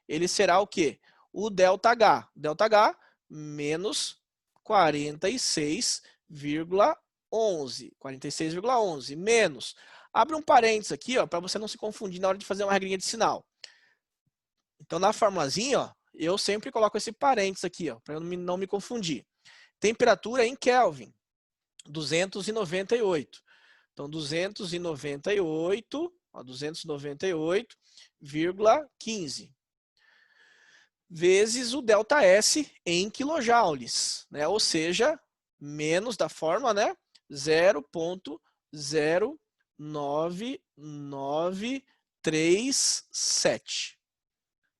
[SPEAKER 1] ele será o quê? O ΔH. ΔH menos 46,11. 46,11 menos. Abre um parênteses aqui, para você não se confundir na hora de fazer uma regrinha de sinal. Então, na formulazinha, ó, eu sempre coloco esse parênteses aqui, para eu não me confundir. Temperatura em Kelvin, 298. Então, 298,15 vezes o ΔS em quilojoules, né? Ou seja, menos da fórmula, né? 0,09937.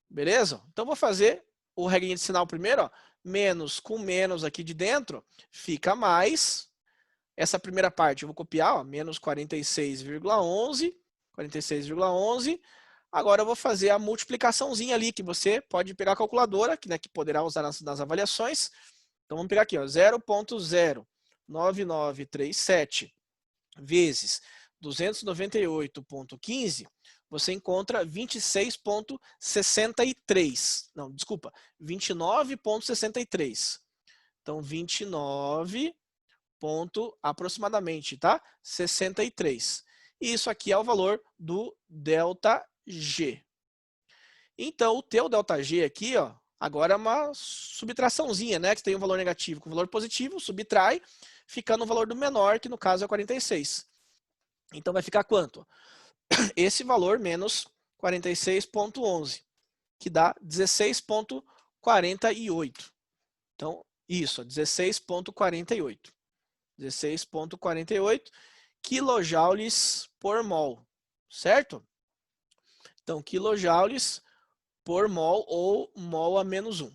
[SPEAKER 1] Beleza? Então, vou fazer o regrinha de sinal primeiro, ó. Menos com menos aqui de dentro, fica mais. Essa primeira parte eu vou copiar, ó, menos 46,11. 46,11. Agora eu vou fazer a multiplicaçãozinha ali, que você pode pegar a calculadora, que, né, que poderá usar nas avaliações. Então vamos pegar aqui, 0,09937 vezes 298,15, você encontra 26,63. Não, desculpa, 29,63. Então, 29 aproximadamente, tá? 63. E isso aqui é o valor do ΔG. Então, o teu ΔG aqui, ó, agora é uma subtraçãozinha, né? Que tem um valor negativo com valor positivo, subtrai, ficando o valor do menor, que no caso é 46. Então, vai ficar quanto? Esse valor menos 46,11, que dá 16,48. Então, isso, 16,48. 16,48 quilojoules por mol, certo? Então, quilojoules por mol ou mol a menos 1.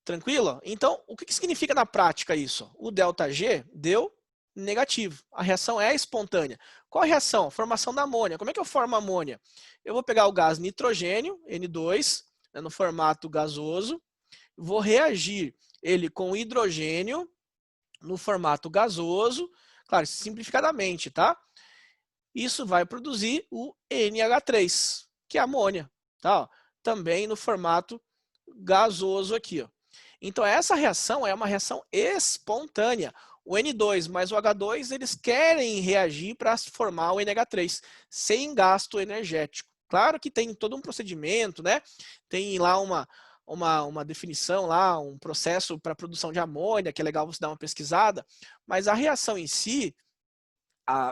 [SPEAKER 1] Tranquilo? Então, o que significa na prática isso? O ΔG deu negativo. A reação é espontânea. Qual a reação? Formação da amônia. Como é que eu formo a amônia? Eu vou pegar o gás nitrogênio, N2, né, no formato gasoso, vou reagir ele com hidrogênio no formato gasoso, Claro, simplificadamente, tá? Isso vai produzir o NH3, que é amônia, tá? Ó, também no formato gasoso aqui, ó. Então essa reação é uma reação espontânea. O N2 mais o H2, eles querem reagir para formar o NH3, sem gasto energético. Claro que tem todo um procedimento, né? Tem lá uma definição, lá, um processo para produção de amônia, que é legal você dar uma pesquisada, mas a reação em si,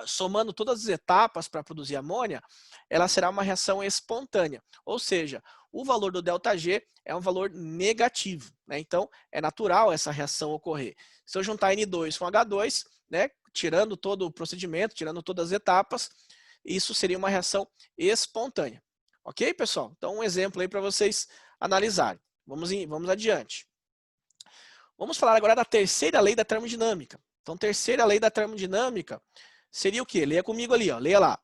[SPEAKER 1] somando todas as etapas para produzir amônia, ela será uma reação espontânea, ou seja, o valor do ΔG é um valor negativo, né? Então é natural essa reação ocorrer. Se eu juntar N2 com H2, né, tirando todo o procedimento, tirando todas as etapas, isso seria uma reação espontânea. Ok, pessoal? Então um exemplo aí para vocês analisarem. Vamos adiante. Vamos falar agora da terceira lei da termodinâmica. Então, terceira lei da termodinâmica seria o quê? Leia comigo ali, ó, leia lá.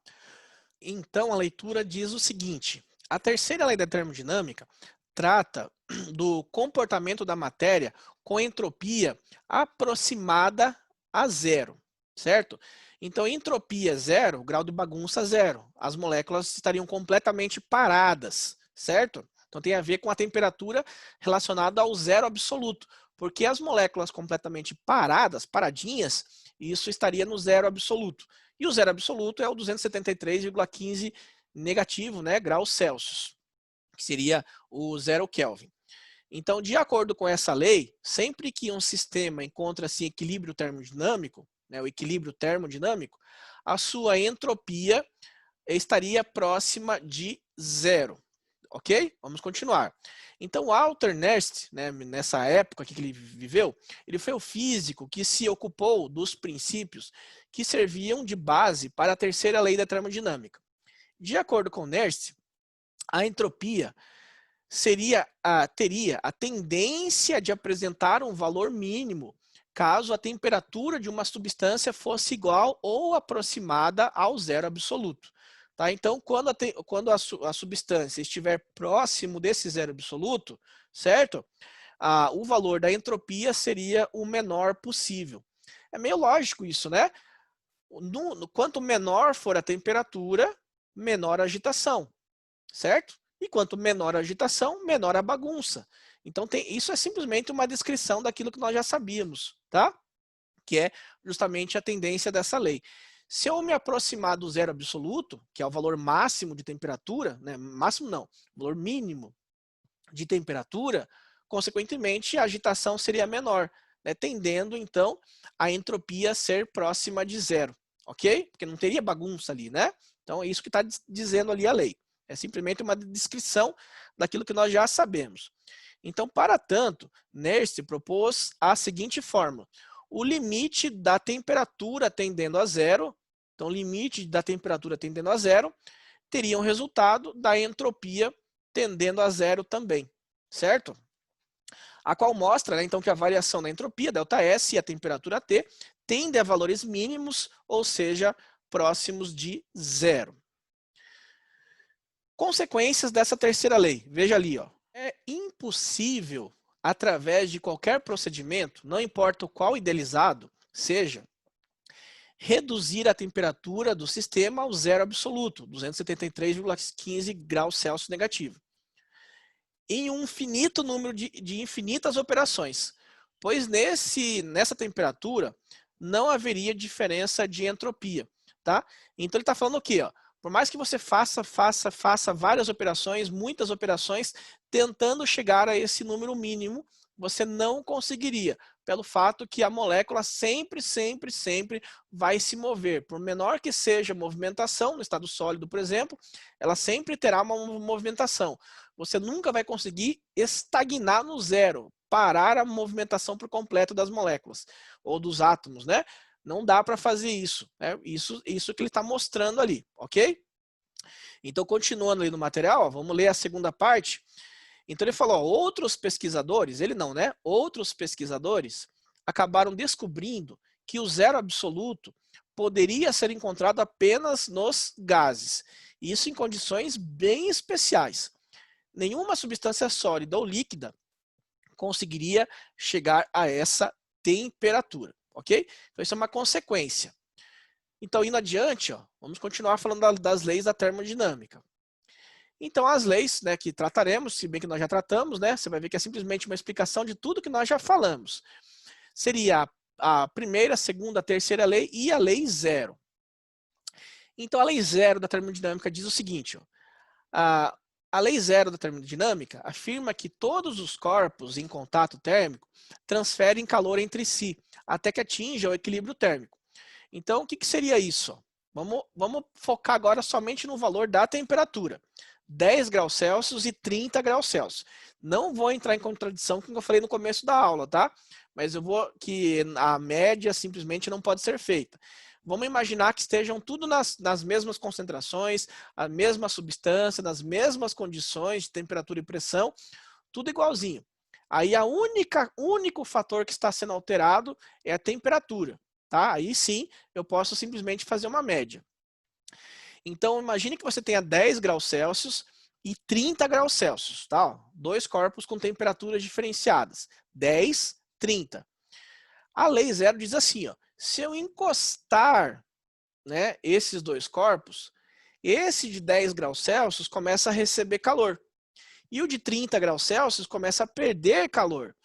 [SPEAKER 1] Então, a leitura diz o seguinte: a terceira lei da termodinâmica trata do comportamento da matéria com entropia aproximada a zero, certo? Então, entropia zero, grau de bagunça zero. As moléculas estariam completamente paradas, certo? Então, tem a ver com a temperatura relacionada ao zero absoluto, porque as moléculas completamente paradas, paradinhas, isso estaria no zero absoluto. E o zero absoluto é o 273,15 negativo, né, graus Celsius, que seria o zero Kelvin. Então, de acordo com essa lei, sempre que um sistema encontra-se em equilíbrio termodinâmico, né, o equilíbrio termodinâmico, a sua entropia estaria próxima de zero. Ok? Vamos continuar. Então, Walter Nernst, né, nessa época que ele viveu, ele foi o físico que se ocupou dos princípios que serviam de base para a terceira lei da termodinâmica. De acordo com Nernst, a entropia teria a tendência de apresentar um valor mínimo caso a temperatura de uma substância fosse igual ou aproximada ao zero absoluto. Tá? Então, quando a substância estiver próximo desse zero absoluto, certo? O valor da entropia seria o menor possível. É meio lógico isso, né? Quanto menor for a temperatura, menor a agitação, certo? E quanto menor a agitação, menor a bagunça. Então, isso é simplesmente uma descrição daquilo que nós já sabíamos, tá? Que é justamente a tendência dessa lei. Se eu me aproximar do zero absoluto, que é o valor máximo de temperatura, né? Máximo não, valor mínimo de temperatura, consequentemente a agitação seria menor, né? Tendendo então a entropia a ser próxima de zero, ok? Porque não teria bagunça ali, né? Então é isso que está dizendo ali a lei. É simplesmente uma descrição daquilo que nós já sabemos. Então, para tanto, Nernst propôs a seguinte fórmula: o limite da temperatura tendendo a zero, então limite da temperatura tendendo a zero, teria um resultado da entropia tendendo a zero também, certo? A qual mostra, né, então, que a variação da entropia, ΔS, e a temperatura T, tende a valores mínimos, ou seja, próximos de zero. Consequências dessa terceira lei. Veja ali, ó. É impossível, através de qualquer procedimento, não importa o qual idealizado seja, reduzir a temperatura do sistema ao zero absoluto, 273,15 graus Celsius negativo, em um finito número de infinitas operações, pois nessa temperatura não haveria diferença de entropia, tá? Então ele está falando o quê? Ó? Por mais que você faça várias operações, muitas operações, tentando chegar a esse número mínimo, você não conseguiria, pelo fato que a molécula sempre vai se mover. Por menor que seja a movimentação, no estado sólido, por exemplo, ela sempre terá uma movimentação. Você nunca vai conseguir estagnar no zero, parar a movimentação por completo das moléculas, ou dos átomos, né? Não dá para fazer isso, né? Isso que ele está mostrando ali, ok? Então, continuando ali no material, ó, vamos ler a segunda parte. Então ele falou, ó, outros pesquisadores, ele não, né? Outros pesquisadores acabaram descobrindo que o zero absoluto poderia ser encontrado apenas nos gases. Isso em condições bem especiais. Nenhuma substância sólida ou líquida conseguiria chegar a essa temperatura, ok? Então isso é uma consequência, Então, indo adiante, ó, vamos continuar falando das leis da termodinâmica. Então, as leis, né, que trataremos, se bem que nós já tratamos, né, você vai ver que é simplesmente uma explicação de tudo que nós já falamos. Seria a primeira, a segunda, a terceira lei e a lei zero. Então, a lei zero da termodinâmica diz o seguinte, ó, a lei zero da termodinâmica afirma que todos os corpos em contato térmico transferem calor entre si, até que atinjam o equilíbrio térmico. Então, o que seria isso? Vamos focar agora somente no valor da temperatura. 10 graus Celsius e 30 graus Celsius. Não vou entrar em contradição com o que eu falei no começo da aula, tá? Mas eu vou que a média simplesmente não pode ser feita. Vamos imaginar que estejam tudo nas mesmas concentrações, a mesma substância, nas mesmas condições de temperatura e pressão, tudo igualzinho. Aí único fator que está sendo alterado é a temperatura, tá? Aí sim, eu posso simplesmente fazer uma média. Então, imagine que você tenha 10 graus Celsius e 30 graus Celsius, tá? Dois corpos com temperaturas diferenciadas, 10, 30. A lei zero diz assim, ó, se eu encostar, né, esses dois corpos, esse de 10 graus Celsius começa a receber calor. E o de 30 graus Celsius começa a perder calor,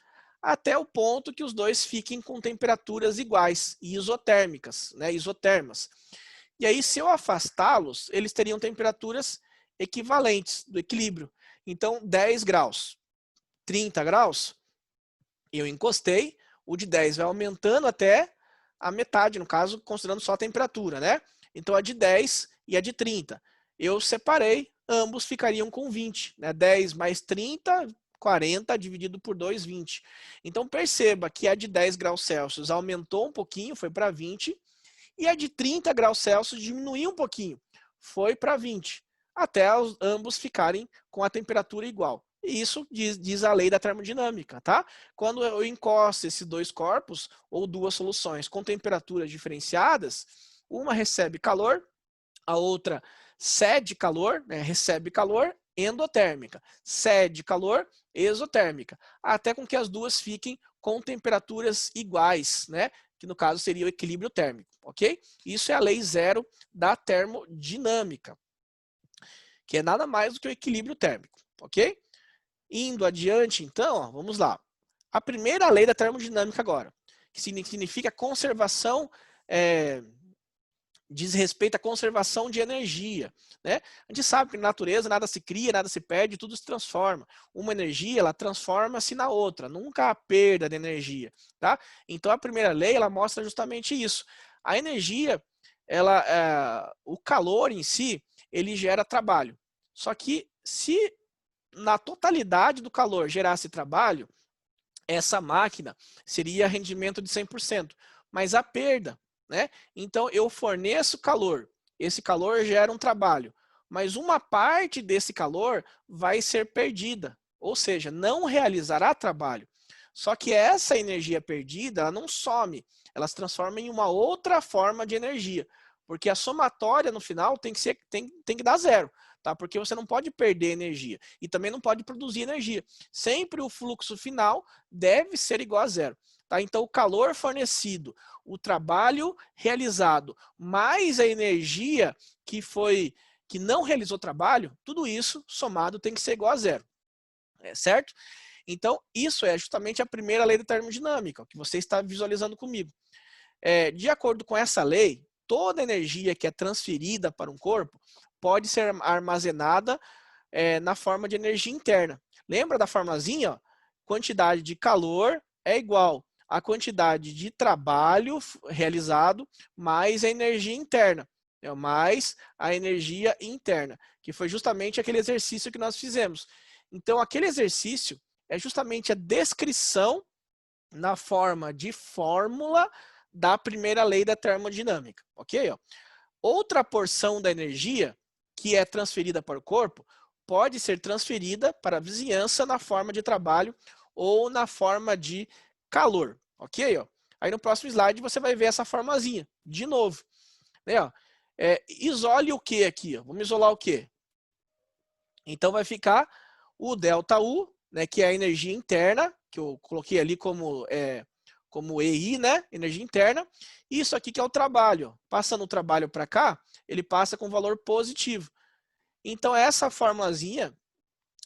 [SPEAKER 1] até o ponto que os dois fiquem com temperaturas iguais, isotérmicas, né, isotermas. E aí, se eu afastá-los, eles teriam temperaturas equivalentes do equilíbrio. Então, 10 graus, 30 graus, eu encostei, o de 10 vai aumentando até a metade, no caso, considerando só a temperatura, né? Então, a de 10 e a de 30. Eu separei, ambos ficariam com 20, né? 10 mais 30, 40, dividido por 2, 20. Então, perceba que a de 10 graus Celsius aumentou um pouquinho, foi para 20, e a de 30 graus Celsius diminuiu um pouquinho, foi para 20, até ambos ficarem com a temperatura igual. E isso diz a lei da termodinâmica, tá? Quando eu encosto esses dois corpos, ou duas soluções com temperaturas diferenciadas, uma recebe calor, a outra cede calor, né, recebe calor, endotérmica, cede calor, exotérmica, até com que as duas fiquem com temperaturas iguais, né? Que no caso seria o equilíbrio térmico, ok? Isso é a lei zero da termodinâmica, que é nada mais do que o equilíbrio térmico, ok? Indo adiante, então, ó, vamos lá. A primeira lei da termodinâmica agora, que significa conservação, diz respeito à conservação de energia, né? A gente sabe que na natureza nada se cria, nada se perde, tudo se transforma. Uma energia, ela transforma-se na outra, nunca há perda de energia, tá? Então a primeira lei, ela mostra justamente isso. A energia, o calor em si, ele gera trabalho. Só que se na totalidade do calor gerasse trabalho, essa máquina seria rendimento de 100%, mas a perda, né? Então eu forneço calor, esse calor gera um trabalho, mas uma parte desse calor vai ser perdida, ou seja, não realizará trabalho. Só que essa energia perdida, ela não some, ela se transforma em uma outra forma de energia, porque a somatória no final tem que dar zero. Tá? Porque você não pode perder energia e também não pode produzir energia. Sempre o fluxo final deve ser igual a zero. Tá? Então, o calor fornecido, o trabalho realizado, mais a energia que não realizou trabalho, tudo isso somado tem que ser igual a zero. Certo? Então, isso é justamente a primeira lei da termodinâmica, que você está visualizando comigo. De acordo com essa lei, toda energia que é transferida para um corpo pode ser armazenada na forma de energia interna. Lembra da formulazinha? Ó? Quantidade de calor é igual à quantidade de trabalho realizado mais a energia interna, mais a energia interna, que foi justamente aquele exercício que nós fizemos. Então, aquele exercício é justamente a descrição na forma de fórmula da primeira lei da termodinâmica, ok? Ó. Outra porção da energia que é transferida para o corpo pode ser transferida para a vizinhança na forma de trabalho ou na forma de calor, ok? Ó. Aí no próximo slide você vai ver essa formazinha, de novo. Né, ó. Isole o que aqui? Ó? Vamos isolar o que? Então vai ficar o ΔU, né, que é a energia interna, que eu coloquei ali como como EI, né? Energia interna. Isso aqui que é o trabalho. Passando o trabalho para cá, ele passa com valor positivo. Então, essa formulazinha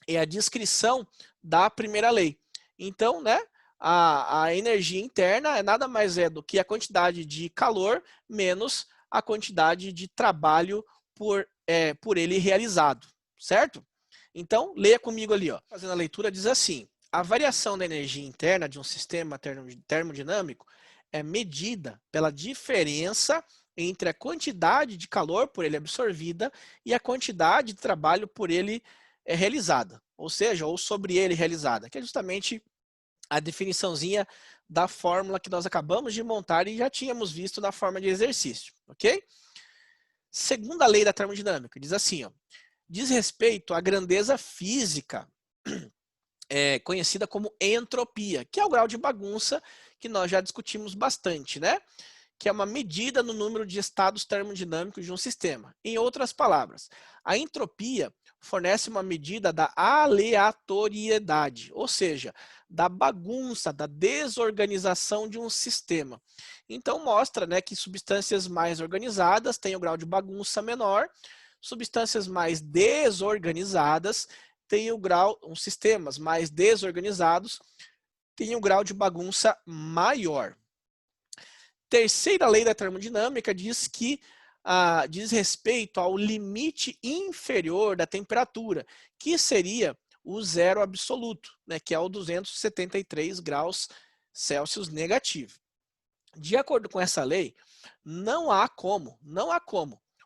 [SPEAKER 1] é a descrição da primeira lei. Então, né, a energia interna é nada mais do que a quantidade de calor menos a quantidade de trabalho por ele realizado, certo? Então, leia comigo ali, ó. Fazendo a leitura, diz assim: a variação da energia interna de um sistema termodinâmico é medida pela diferença entre a quantidade de calor por ele absorvida e a quantidade de trabalho por ele realizada, ou seja, ou sobre ele realizada, que é justamente a definiçãozinha da fórmula que nós acabamos de montar e já tínhamos visto na forma de exercício, ok? Segunda lei da termodinâmica, diz assim, ó, diz respeito à grandeza física, conhecida como entropia, que é o grau de bagunça que nós já discutimos bastante, né? Que é uma medida no número de estados termodinâmicos de um sistema. Em outras palavras, a entropia fornece uma medida da aleatoriedade, ou seja, da bagunça, da desorganização de um sistema. Então mostra, né, que substâncias mais organizadas têm o grau de bagunça menor, substâncias mais desorganizadas têm o grau, sistemas mais desorganizados têm o grau de bagunça maior. Terceira lei da termodinâmica diz que diz respeito ao limite inferior da temperatura, que seria o zero absoluto, né, que é o 273 graus Celsius negativo. De acordo com essa lei, não há como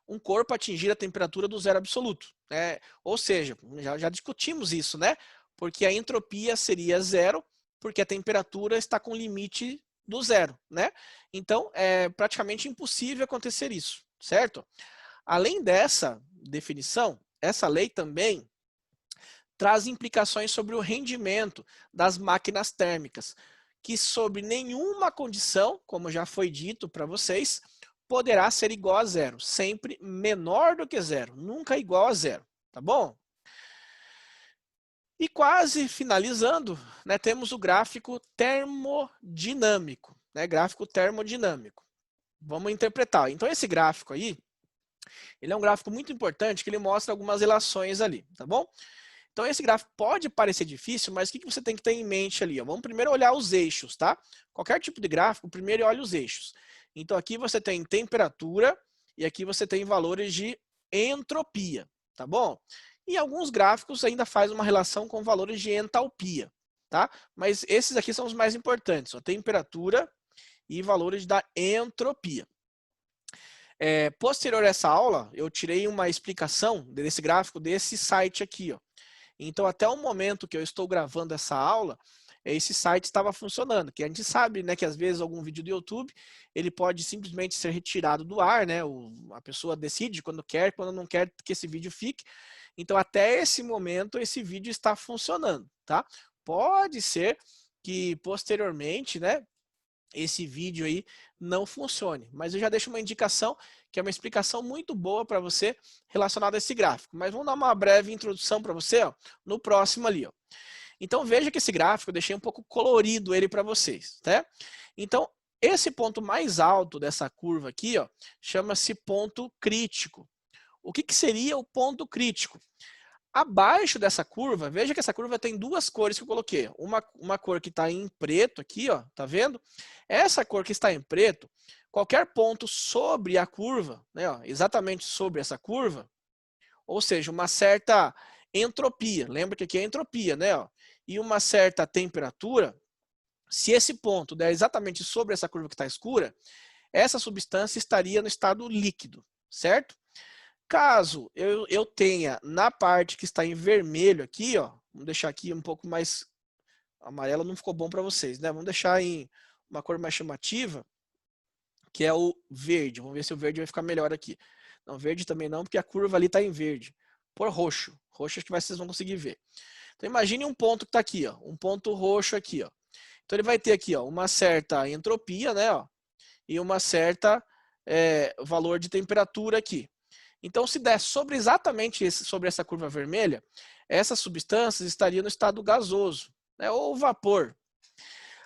[SPEAKER 1] um corpo atingir a temperatura do zero absoluto, né? Ou seja, já discutimos isso, né? Porque a entropia seria zero, porque a temperatura está com limite do zero, né? Então, é praticamente impossível acontecer isso, certo? Além dessa definição, essa lei também traz implicações sobre o rendimento das máquinas térmicas, que sob nenhuma condição, como já foi dito para vocês, poderá ser igual a zero, sempre menor do que zero, nunca igual a zero, tá bom? E quase finalizando, né, temos o gráfico termodinâmico, né, gráfico termodinâmico. Vamos interpretar. Então esse gráfico aí, ele é um gráfico muito importante que ele mostra algumas relações ali, tá bom? Então esse gráfico pode parecer difícil, mas o que você tem que ter em mente ali? Ó? Vamos primeiro olhar os eixos, tá? Qualquer tipo de gráfico, primeiro olha os eixos. Então aqui você tem temperatura e aqui você tem valores de entropia, tá bom? E alguns gráficos ainda faz uma relação com valores de entalpia, tá? Mas esses aqui são os mais importantes, ó, temperatura e valores da entropia. Posterior a essa aula, eu tirei uma explicação desse gráfico desse site aqui, ó. Então, até o momento que eu estou gravando essa aula, esse site estava funcionando, que a gente sabe, né, que às vezes algum vídeo do YouTube, ele pode simplesmente ser retirado do ar, né, a pessoa decide quando não quer que esse vídeo fique. Então, até esse momento, esse vídeo está funcionando, tá? Pode ser que posteriormente, né, esse vídeo aí não funcione, mas eu já deixo uma indicação que é uma explicação muito boa para você relacionada a esse gráfico. Mas vamos dar uma breve introdução para você, ó, no próximo ali, ó. Então veja que esse gráfico eu deixei um pouco colorido ele para vocês, tá? Então esse ponto mais alto dessa curva aqui, ó, chama-se ponto crítico. O que seria o ponto crítico? Abaixo dessa curva, veja que essa curva tem duas cores que eu coloquei. Uma cor que está em preto aqui, ó, tá vendo? Essa cor que está em preto, qualquer ponto sobre a curva, né, ó, exatamente sobre essa curva, ou seja, uma certa entropia, lembra que aqui é entropia, né? Ó, e uma certa temperatura, se esse ponto der exatamente sobre essa curva que está escura, essa substância estaria no estado líquido, certo? Caso eu tenha na parte que está em vermelho aqui, ó, vamos deixar aqui um pouco mais amarelo, não ficou bom para vocês, né? Vamos deixar em uma cor mais chamativa, que é o verde. Vamos ver se o verde vai ficar melhor aqui. Não, verde também não, porque a curva ali está em verde. Por roxo. Roxo acho que vocês vão conseguir ver. Então imagine um ponto que está aqui, ó, um ponto roxo aqui, ó. Então ele vai ter aqui, ó, uma certa entropia, né, ó, e uma certa valor de temperatura aqui. Então, se der exatamente sobre essa curva vermelha, essas substâncias estariam no estado gasoso, né, ou vapor.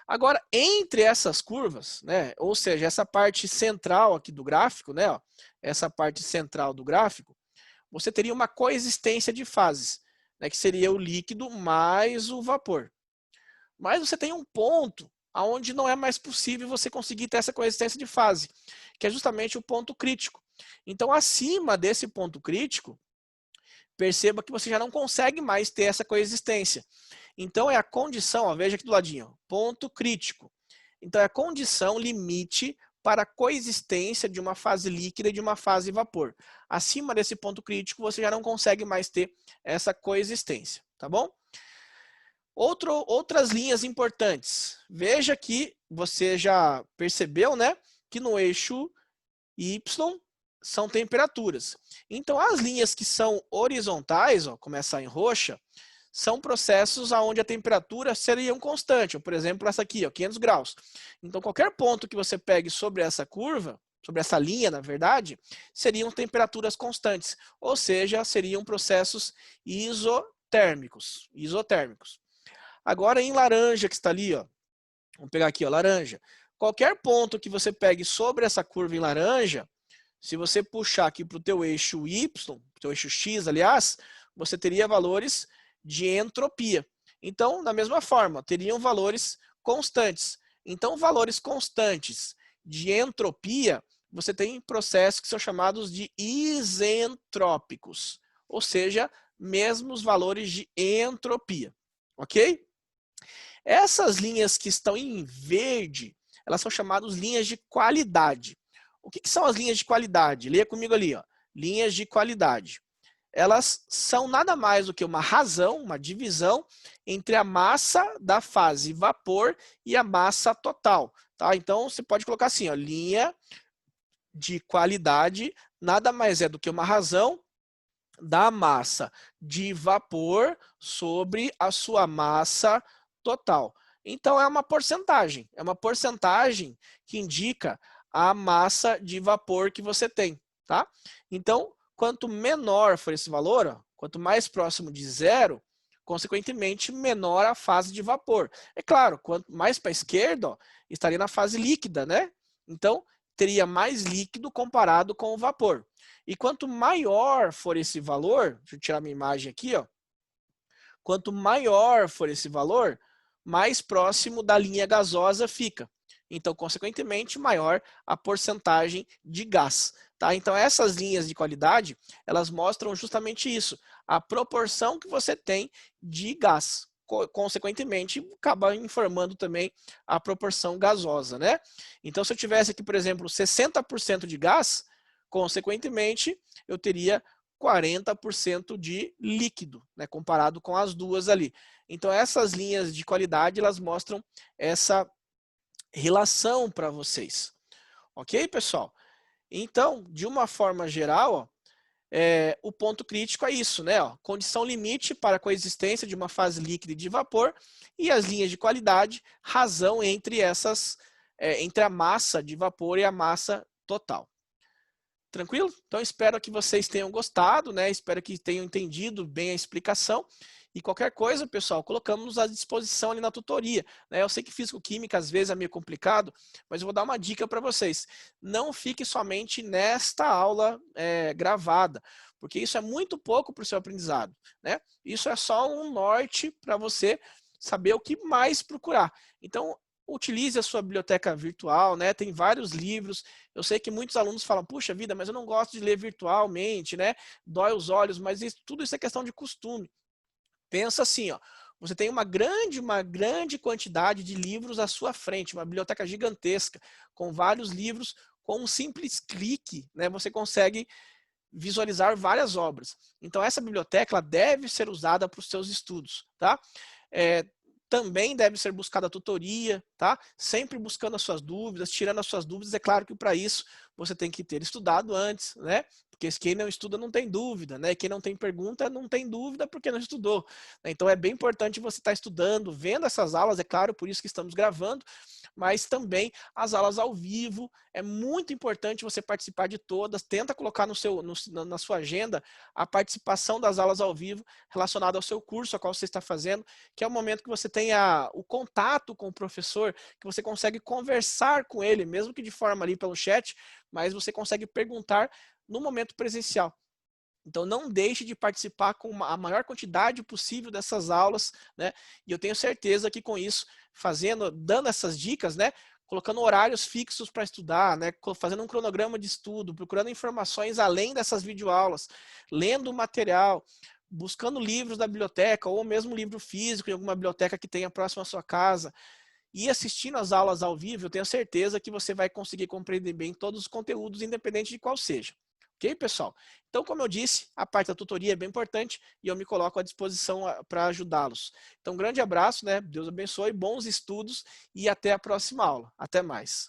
[SPEAKER 1] Agora, entre essas curvas, né, ou seja, essa parte central aqui do gráfico, né, ó, essa parte central do gráfico, você teria uma coexistência de fases, né, que seria o líquido mais o vapor. Mas você tem um ponto onde não é mais possível você conseguir ter essa coexistência de fase, que é justamente o ponto crítico. Então, acima desse ponto crítico, perceba que você já não consegue mais ter essa coexistência. Então, é a condição, ó, veja aqui do ladinho, ó, ponto crítico. Então, é a condição limite para a coexistência de uma fase líquida e de uma fase vapor. Acima desse ponto crítico, você já não consegue mais ter essa coexistência, tá bom? Outras linhas importantes. Veja que você já percebeu, né, que no eixo Y são temperaturas. Então, as linhas que são horizontais, ó, começar em roxa, são processos onde a temperatura seria um constante. Por exemplo, essa aqui, ó, 500 graus. Então, qualquer ponto que você pegue sobre essa curva, sobre essa linha, na verdade, seriam temperaturas constantes. Ou seja, seriam processos isotérmicos. Agora, em laranja, que está ali, ó, vamos pegar aqui, ó, laranja. Qualquer ponto que você pegue sobre essa curva em laranja, se você puxar aqui para o teu eixo Y, teu eixo X, aliás, você teria valores de entropia. Então, da mesma forma, teriam valores constantes. Então, valores constantes de entropia, você tem processos que são chamados de isentrópicos, ou seja, mesmos valores de entropia, ok? Essas linhas que estão em verde, elas são chamadas linhas de qualidade. O que são as linhas de qualidade? Leia comigo ali, ó. Linhas de qualidade. Elas são nada mais do que uma razão, uma divisão entre a massa da fase vapor e a massa total. Tá? Então, você pode colocar assim, ó, linha de qualidade nada mais é do que uma razão da massa de vapor sobre a sua massa total. Então, é uma porcentagem que indica a massa de vapor que você tem, tá? Então, quanto menor for esse valor, ó, quanto mais próximo de zero, consequentemente, menor a fase de vapor. É claro, quanto mais para a esquerda, ó, estaria na fase líquida, né? Então, teria mais líquido comparado com o vapor. E quanto maior for esse valor, deixa eu tirar minha imagem aqui, ó. Quanto maior for esse valor, mais próximo da linha gasosa fica. Então, consequentemente, maior a porcentagem de gás. Tá? Então, essas linhas de qualidade, elas mostram justamente isso, a proporção que você tem de gás. Consequentemente, acaba informando também a proporção gasosa, né? Então, se eu tivesse aqui, por exemplo, 60% de gás, consequentemente, eu teria 40% de líquido, né, comparado com as duas ali. Então, essas linhas de qualidade, elas mostram essa relação para vocês. Ok, pessoal? Então, de uma forma geral, ó, o ponto crítico é isso, né? Ó, condição limite para a coexistência de uma fase líquida e de vapor, e as linhas de qualidade, razão entre essas, entre a massa de vapor e a massa total. Tranquilo? Então, espero que vocês tenham gostado, né? Espero que tenham entendido bem a explicação. E qualquer coisa, pessoal, colocamos à disposição ali na tutoria, né? Eu sei que físico-química às vezes é meio complicado, mas eu vou dar uma dica para vocês. Não fique somente nesta aula gravada, porque isso é muito pouco para o seu aprendizado, né? Isso é só um norte para você saber o que mais procurar. Então, utilize a sua biblioteca virtual, né? Tem vários livros. Eu sei que muitos alunos falam, puxa vida, mas eu não gosto de ler virtualmente, né? Dói os olhos, mas tudo isso é questão de costume. Pensa assim, ó, você tem uma grande quantidade de livros à sua frente, uma biblioteca gigantesca, com vários livros, com um simples clique, né? Você consegue visualizar várias obras. Então, essa biblioteca ela deve ser usada para os seus estudos, tá? Também deve ser buscada a tutoria, tá? Sempre buscando as suas dúvidas, tirando as suas dúvidas. É claro que para isso você tem que ter estudado antes, né? Porque quem não estuda não tem dúvida, né? Quem não tem pergunta não tem dúvida porque não estudou. Então é bem importante você estar estudando, vendo essas aulas, é claro, por isso que estamos gravando, mas também as aulas ao vivo. É muito importante você participar de todas. Tenta colocar na sua agenda a participação das aulas ao vivo relacionada ao seu curso, a qual você está fazendo, que é o momento que você tem o contato com o professor, que você consegue conversar com ele, mesmo que de forma ali pelo chat, mas você consegue perguntar no momento presencial. Então não deixe de participar com a maior quantidade possível dessas aulas, né? E eu tenho certeza que com isso, dando essas dicas, né? Colocando horários fixos para estudar, né? Fazendo um cronograma de estudo, procurando informações além dessas videoaulas, lendo o material, buscando livros da biblioteca ou mesmo livro físico em alguma biblioteca que tenha próximo à sua casa, e assistindo as aulas ao vivo, eu tenho certeza que você vai conseguir compreender bem todos os conteúdos, independente de qual seja. Ok, pessoal? Então, como eu disse, a parte da tutoria é bem importante e eu me coloco à disposição para ajudá-los. Então, um grande abraço, né? Deus abençoe, bons estudos e até a próxima aula. Até mais.